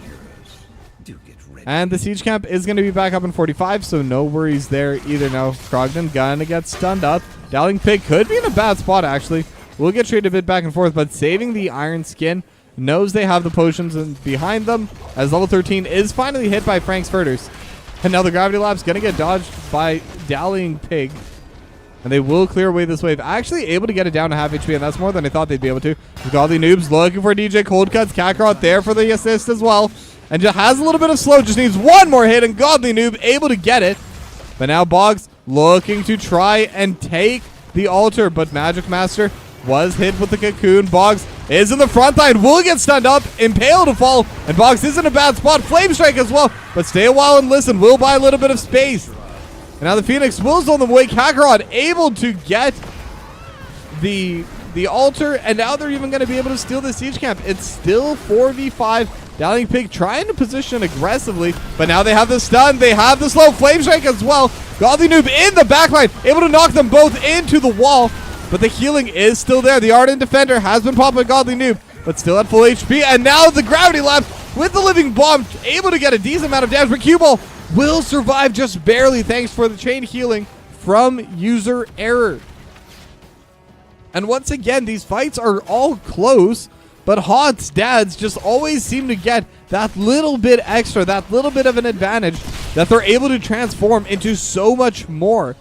And the siege camp is going to be back up in 45, so no worries there either. Now Krogden gonna get stunned up. Dowling Pig could be in a bad spot, actually. We'll get traded a bit back and forth, but saving the Iron Skin, knows they have the potions behind them, as level 13 is finally hit by Frankfurters. And now the Gravity Lab's going to get dodged by Dowling Pig. And they will clear away this wave. Actually able to get it down to half HP, and that's more than I thought they'd be able to. Godly Noobs looking for DJ Cold Cuts. Kakarot there for the assist as well. And just has a little bit of slow. Just needs one more hit, and Godly Noob able to get it. But now Boggs looking to try and take the altar, but Magic Master was hit with the cocoon. Boggs is in the front line. Will get stunned up. Impale to fall. And Boggs is in a bad spot. Flame Strike as well. But stay a while and listen. Will buy a little bit of space. And now the Phoenix will zone them away. Kakarot able to get the the altar, and now they're even going to be able to steal the siege camp. It's still 4v5. Dowling Pig trying to position aggressively, but now they have the stun. They have the slow flame strike as well. Godly Noob in the backline, able to knock them both into the wall, but the healing is still there. The Ardent Defender has been popped by Godly Noob, but still at full HP, and now the Gravity Lab with the Living Bomb, able to get a decent amount of damage, but Cue Ball will survive just barely thanks for the chain healing from user error. And once again, these fights are all close, but Hot's dads just always seem to get that little bit extra, that little bit of an advantage that they're able to transform into so much more.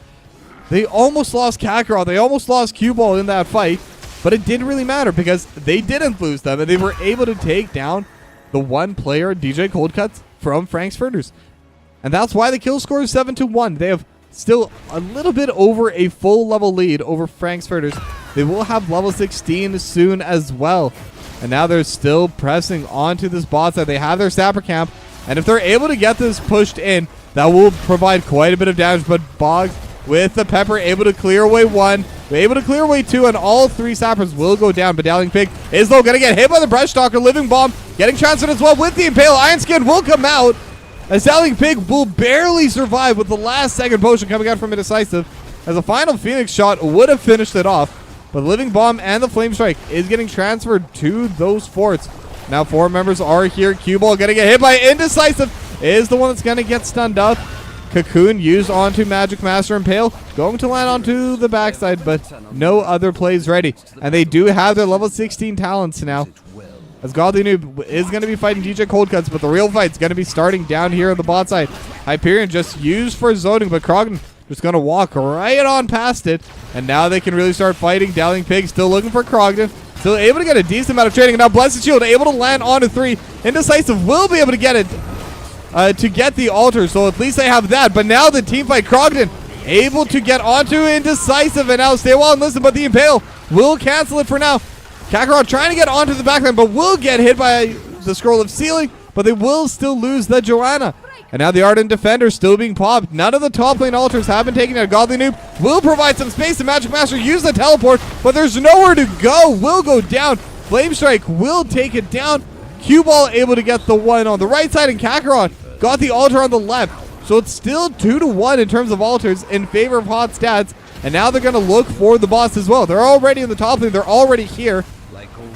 They almost lost Kakarot, they almost lost Cue Ball in that fight, but it didn't really matter because they didn't lose them, and they were able to take down the one player, DJ Coldcuts, from Frankfurters. And that's why the kill score is 7-1. They have still a little bit over a full level lead over Frankfurters. They will have level 16 soon as well. And now they're still pressing onto this bot side. They have their Sapper Camp, and if they're able to get this pushed in, that will provide quite a bit of damage. But Boggs with the Pepper able to clear away one, able to clear away two, and all three Sappers will go down. But Dowling Pig is though going to get hit by the Brush Stalker. Living Bomb getting transferred as well with the Impale. Iron Skin will come out, as Dowling Pig will barely survive with the last second potion coming out from Indecisive, as the final Phoenix shot would have finished it off. But the Living Bomb and the Flame Strike is getting transferred to those forts. Now 4 members are here. Cue Ball going to get hit by Indecisive, is the one that's going to get stunned up. Cocoon used onto Magic Master Impale, going to land onto the backside, but no other plays ready. And they do have their level 16 talents now, as Godly Noob is going to be fighting DJ Coldcuts, but the real fight's going to be starting down here on the bot side. Hyperion just used for zoning, but Krogden just going to walk right on past it, and now they can really start fighting. Dowling Pig still looking for Krogden, still able to get a decent amount of trading, and now Blessed Shield able to land onto 3. Indecisive will be able to get it to get the altar, so at least they have that. But now the team fight, Krogden able to get onto Indecisive, and now Stay Well and Listen, but the Impale will cancel it for now. Kakarot trying to get onto the backline, but will get hit by the Scroll of Sealing, but they will still lose the Joanna. And now the Ardent Defender still being popped. None of the top lane altars have been taken out. Godly Noob will provide some space to Magic Master, use the teleport, but there's nowhere to go. Will go down. Flame Strike will take it down. Cue Ball able to get the one on the right side, and Kakarot got the altar on the left. So it's still 2-1 in terms of altars in favor of Hot Stats. And now they're going to look for the boss as well. They're already in the top lane. They're already here.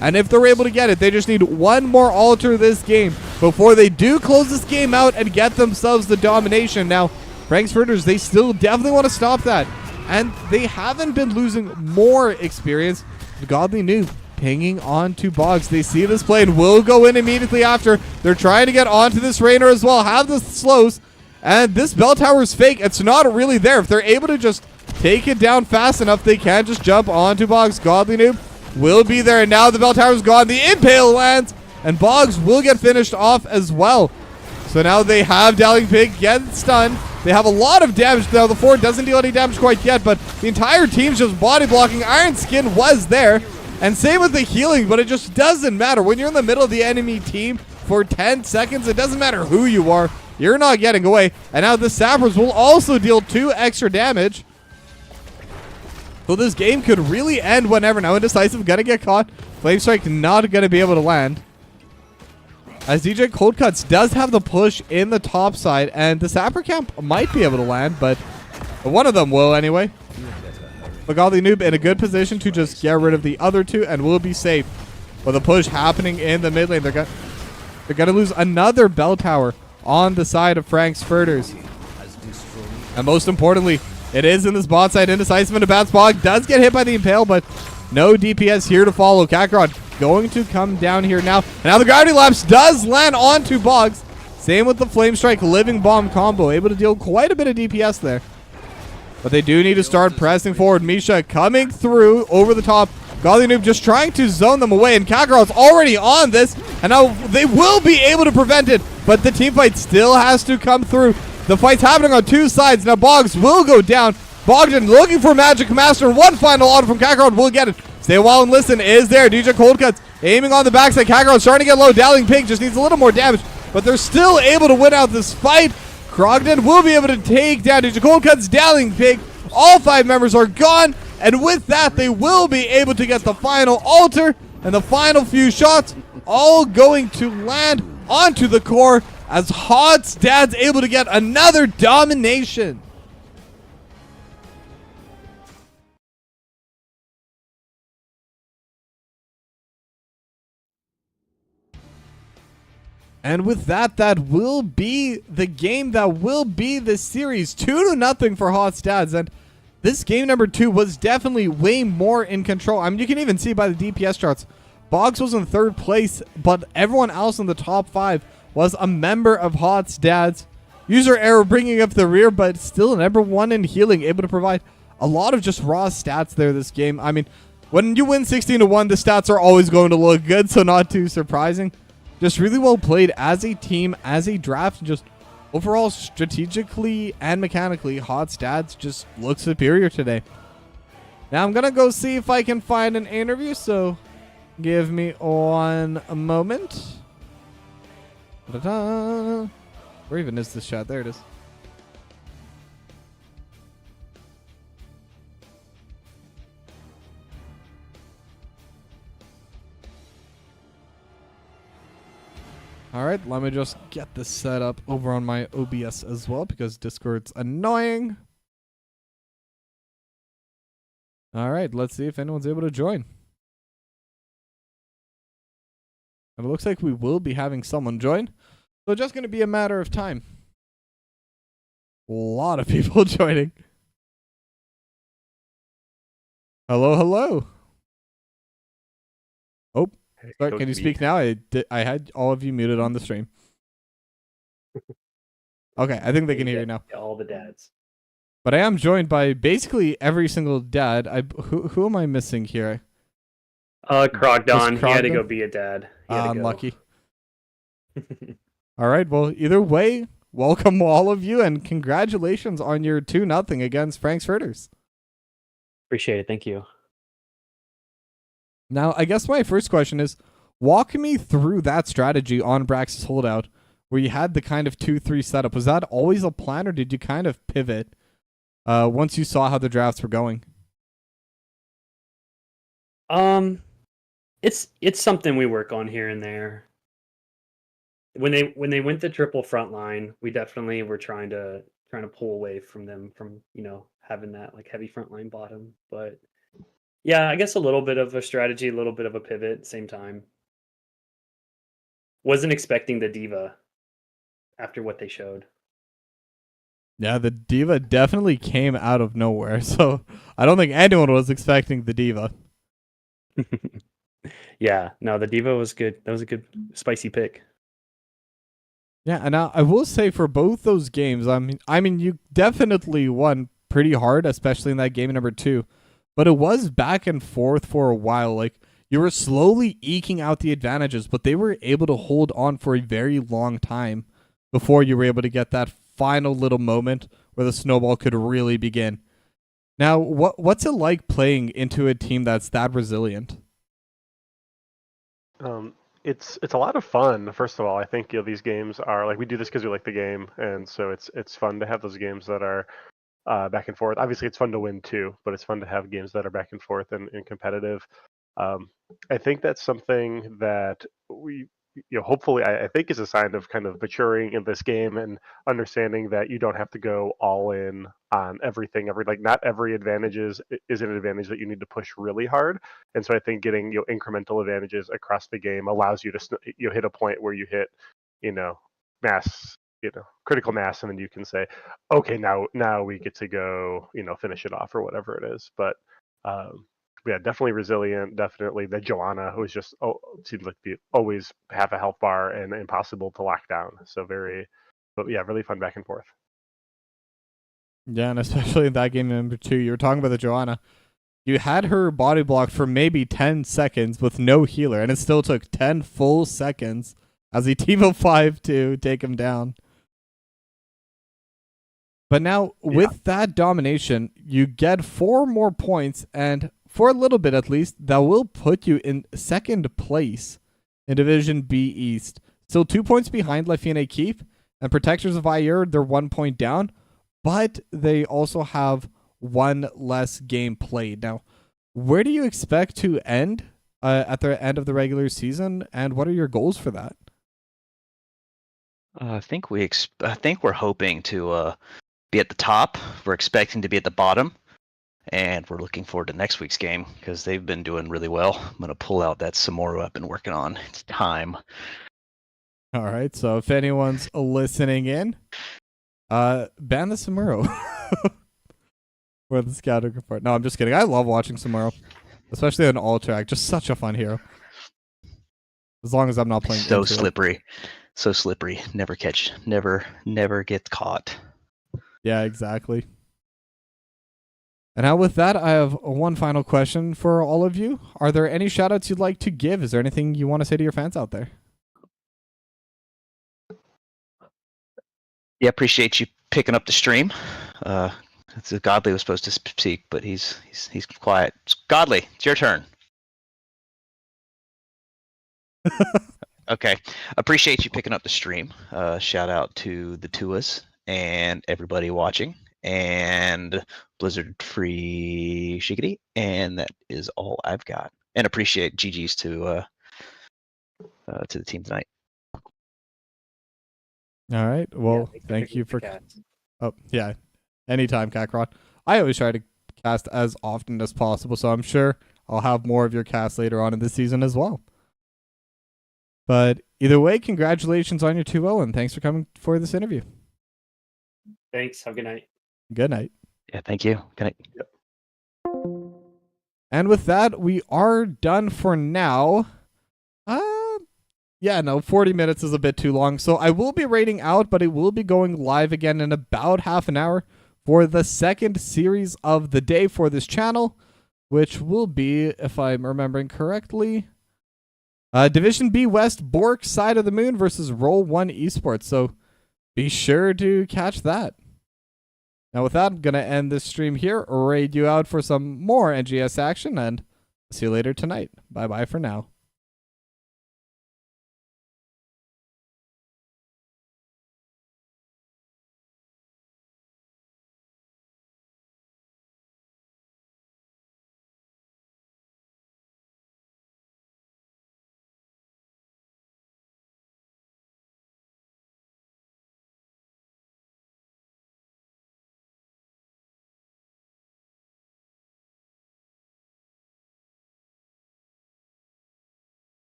And if they're able to get it, they just need one more altar this game before they do close this game out and get themselves the domination. Now, Frankfurters, they still definitely want to stop that. And they haven't been losing more experience. Godly Noob pinging onto Boggs. They see this play and will go in immediately after. They're trying to get onto this Rainer as well. Have the slows. And this bell tower is fake. It's not really there. If they're able to just take it down fast enough, they can just jump onto Boggs. Godly Noob will be there, and now the bell tower's gone. The Impale lands, and Boggs will get finished off as well. So now they have Dowling Pig get stunned. They have a lot of damage. Now the fort doesn't deal any damage quite yet, but the entire team's just body blocking. Iron Skin was there, and same with the healing, but it just doesn't matter. When you're in the middle of the enemy team for 10 seconds, it doesn't matter who you are. You're not getting away. And now the Sappers will also deal 2 extra damage. So this game could really end whenever. Now Indecisive gonna get caught. Flame Strike not gonna be able to land, as DJ Coldcuts does have the push in the top side, and the Sapper Camp might be able to land, but one of them will anyway. But Godly Noob in a good position to just get rid of the other 2 and will be safe. With the push happening in the mid lane, they're gonna lose another bell tower on the side of Frankfurters. And most importantly, it is in this bot side. Indecisive in a bad spot. Does get hit by the Impale, but no DPS here to follow. Kakarot going to come down here now. And now the Gravity Lapse does land onto Boggs. Same with the Flame Strike Living Bomb combo. Able to deal quite a bit of DPS there. But they do need to start pressing forward. Misha coming through over the top. Godly Noob just trying to zone them away. And Kakarot's already on this. And now they will be able to prevent it. But the team fight still has to come through. The fight's happening on 2 sides. Now Boggs will go down. Bogdan looking for Magic Master. One final auto from Kakarot will get it. Stay Well and Listen is there. DJ Coldcuts aiming on the backside. Kakarot starting to get low. Dowling Pig just needs a little more damage, but they're still able to win out this fight. Krogden will be able to take down DJ Coldcuts. Dowling Pig. All 5 members are gone, And with that, they will be able to get the final altar and the final few shots, all going to land onto the core as Hot's Dad's able to get another domination. And with that, that will be the game that will be the series. 2-0 for Hot's Dads. And this game number 2 was definitely way more in control. I mean, you can even see by the DPS charts. Boggs was in 3rd place, but everyone else in the top 5 was a member of Hot's Dads. User error bringing up the rear, but still number 1 in healing, able to provide a lot of just raw stats there this game. I mean, when you win 16-1, the stats are always going to look good, so not too surprising. Just really well played as a team, as a draft, and just overall strategically and mechanically, Hot's Dads just look superior today. Now I'm going to go see if I can find an interview, so give me one moment. Ta-da. Where even is this shot? There it is. All right, let me just get this set up over on my OBS as well because Discord's annoying. All right, let's see if anyone's able to join. And it looks like we will be having someone join. So just going to be a matter of time. A lot of people joining. Hello, hello. Oh. Sorry, can you speak now? I had all of you muted on the stream. Okay, I think they can hear you now. All the dads. But I am joined by basically every single dad. Who am I missing here? Krogdon. He had to go be a dad. Unlucky. All right, well, either way, welcome all of you and congratulations on your 2-0 against Frankfurters. Appreciate it. Thank you. Now, I guess my first question is, walk me through that strategy on Brax's holdout where you had the kind of 2-3 setup. Was that always a plan or did you kind of pivot once you saw how the drafts were going? It's something we work on here and there. When they went the triple front line, we definitely were trying to pull away from them from, having that like heavy front line bottom, but yeah, I guess a little bit of a strategy, a little bit of a pivot at the same time. Wasn't expecting the diva after what they showed. Yeah, the diva definitely came out of nowhere, so I don't think anyone was expecting the diva. Yeah, no, the diva was good. That was a good spicy pick. Yeah, and I will say for both those games, I mean, you definitely won pretty hard, especially in that game number 2. But it was back and forth for a while. Like, you were slowly eking out the advantages, but they were able to hold on for a very long time before you were able to get that final little moment where the snowball could really begin. Now, what's it like playing into a team that's that resilient? It's a lot of fun. First of all, I think these games are like, we do this because we like the game, and so it's fun to have those games that are back and forth. Obviously, it's fun to win too, but it's fun to have games that are back and forth and competitive. I think that's something that we, hopefully, I think is a sign of kind of maturing in this game and understanding that you don't have to go all in on everything. Not every advantage is an advantage that you need to push really hard. And so I think getting incremental advantages across the game allows you to hit a point where you hit mass. Critical mass, and then you can say, okay, now we get to go, finish it off or whatever it is. But yeah, definitely resilient. Definitely the Joanna, who is just seems like always have a health bar and impossible to lock down. So but yeah, really fun back and forth. Yeah, and especially in that game number 2, you were talking about the Joanna. You had her body blocked for maybe 10 seconds with no healer, and it still took 10 full seconds as a team of 5 to take him down. But now, with that domination, you get 4 more points, and for a little bit at least, that will put you in 2nd place in Division B East. Still 2 points behind Lafine Keep, and Protectors of Ayur, they're 1 point down, but they also have one less game played. Now, where do you expect to end at the end of the regular season, and what are your goals for that? I think we're hoping to be at the top. We're expecting to be at the bottom, and we're looking forward to next week's game because they've been doing really well. I'm gonna pull out that Samoro I've been working on. It's time. All right, so if anyone's listening in, ban the Samuro for the scouting report. No, I'm just kidding. I love watching Samuro, especially on all track. Just such a fun hero. As long as I'm not playing. So slippery, so slippery. Never get caught. Yeah, exactly. And now with that, I have one final question for all of you. Are there any shout-outs you'd like to give? Is there anything you want to say to your fans out there? Yeah, appreciate you picking up the stream. It's Godly was supposed to speak, but he's quiet. Godly, it's your turn. Okay, appreciate you picking up the stream. Shout out to the Tuas and everybody watching, and Blizzard Free Shiggity, and that is all I've got. And appreciate GG's to the team tonight. All right. Well, thank you for. Oh yeah, anytime, Kakarot. I always try to cast as often as possible, so I'm sure I'll have more of your cast later on in the season as well. But either way, congratulations on your 2-0, and thanks for coming for this interview. Thanks. Have a good night. Good night. Yeah, thank you. Good night. Yep. And with that, we are done for now. 40 minutes is a bit too long. So I will be rating out, but it will be going live again in about half an hour for the second series of the day for this channel, which will be, if I'm remembering correctly, Division B West Bork Side of the Moon versus Roll1Esports. So be sure to catch that. Now with that, I'm going to end this stream here, raid you out for some more NGS action, and see you later tonight. Bye-bye for now.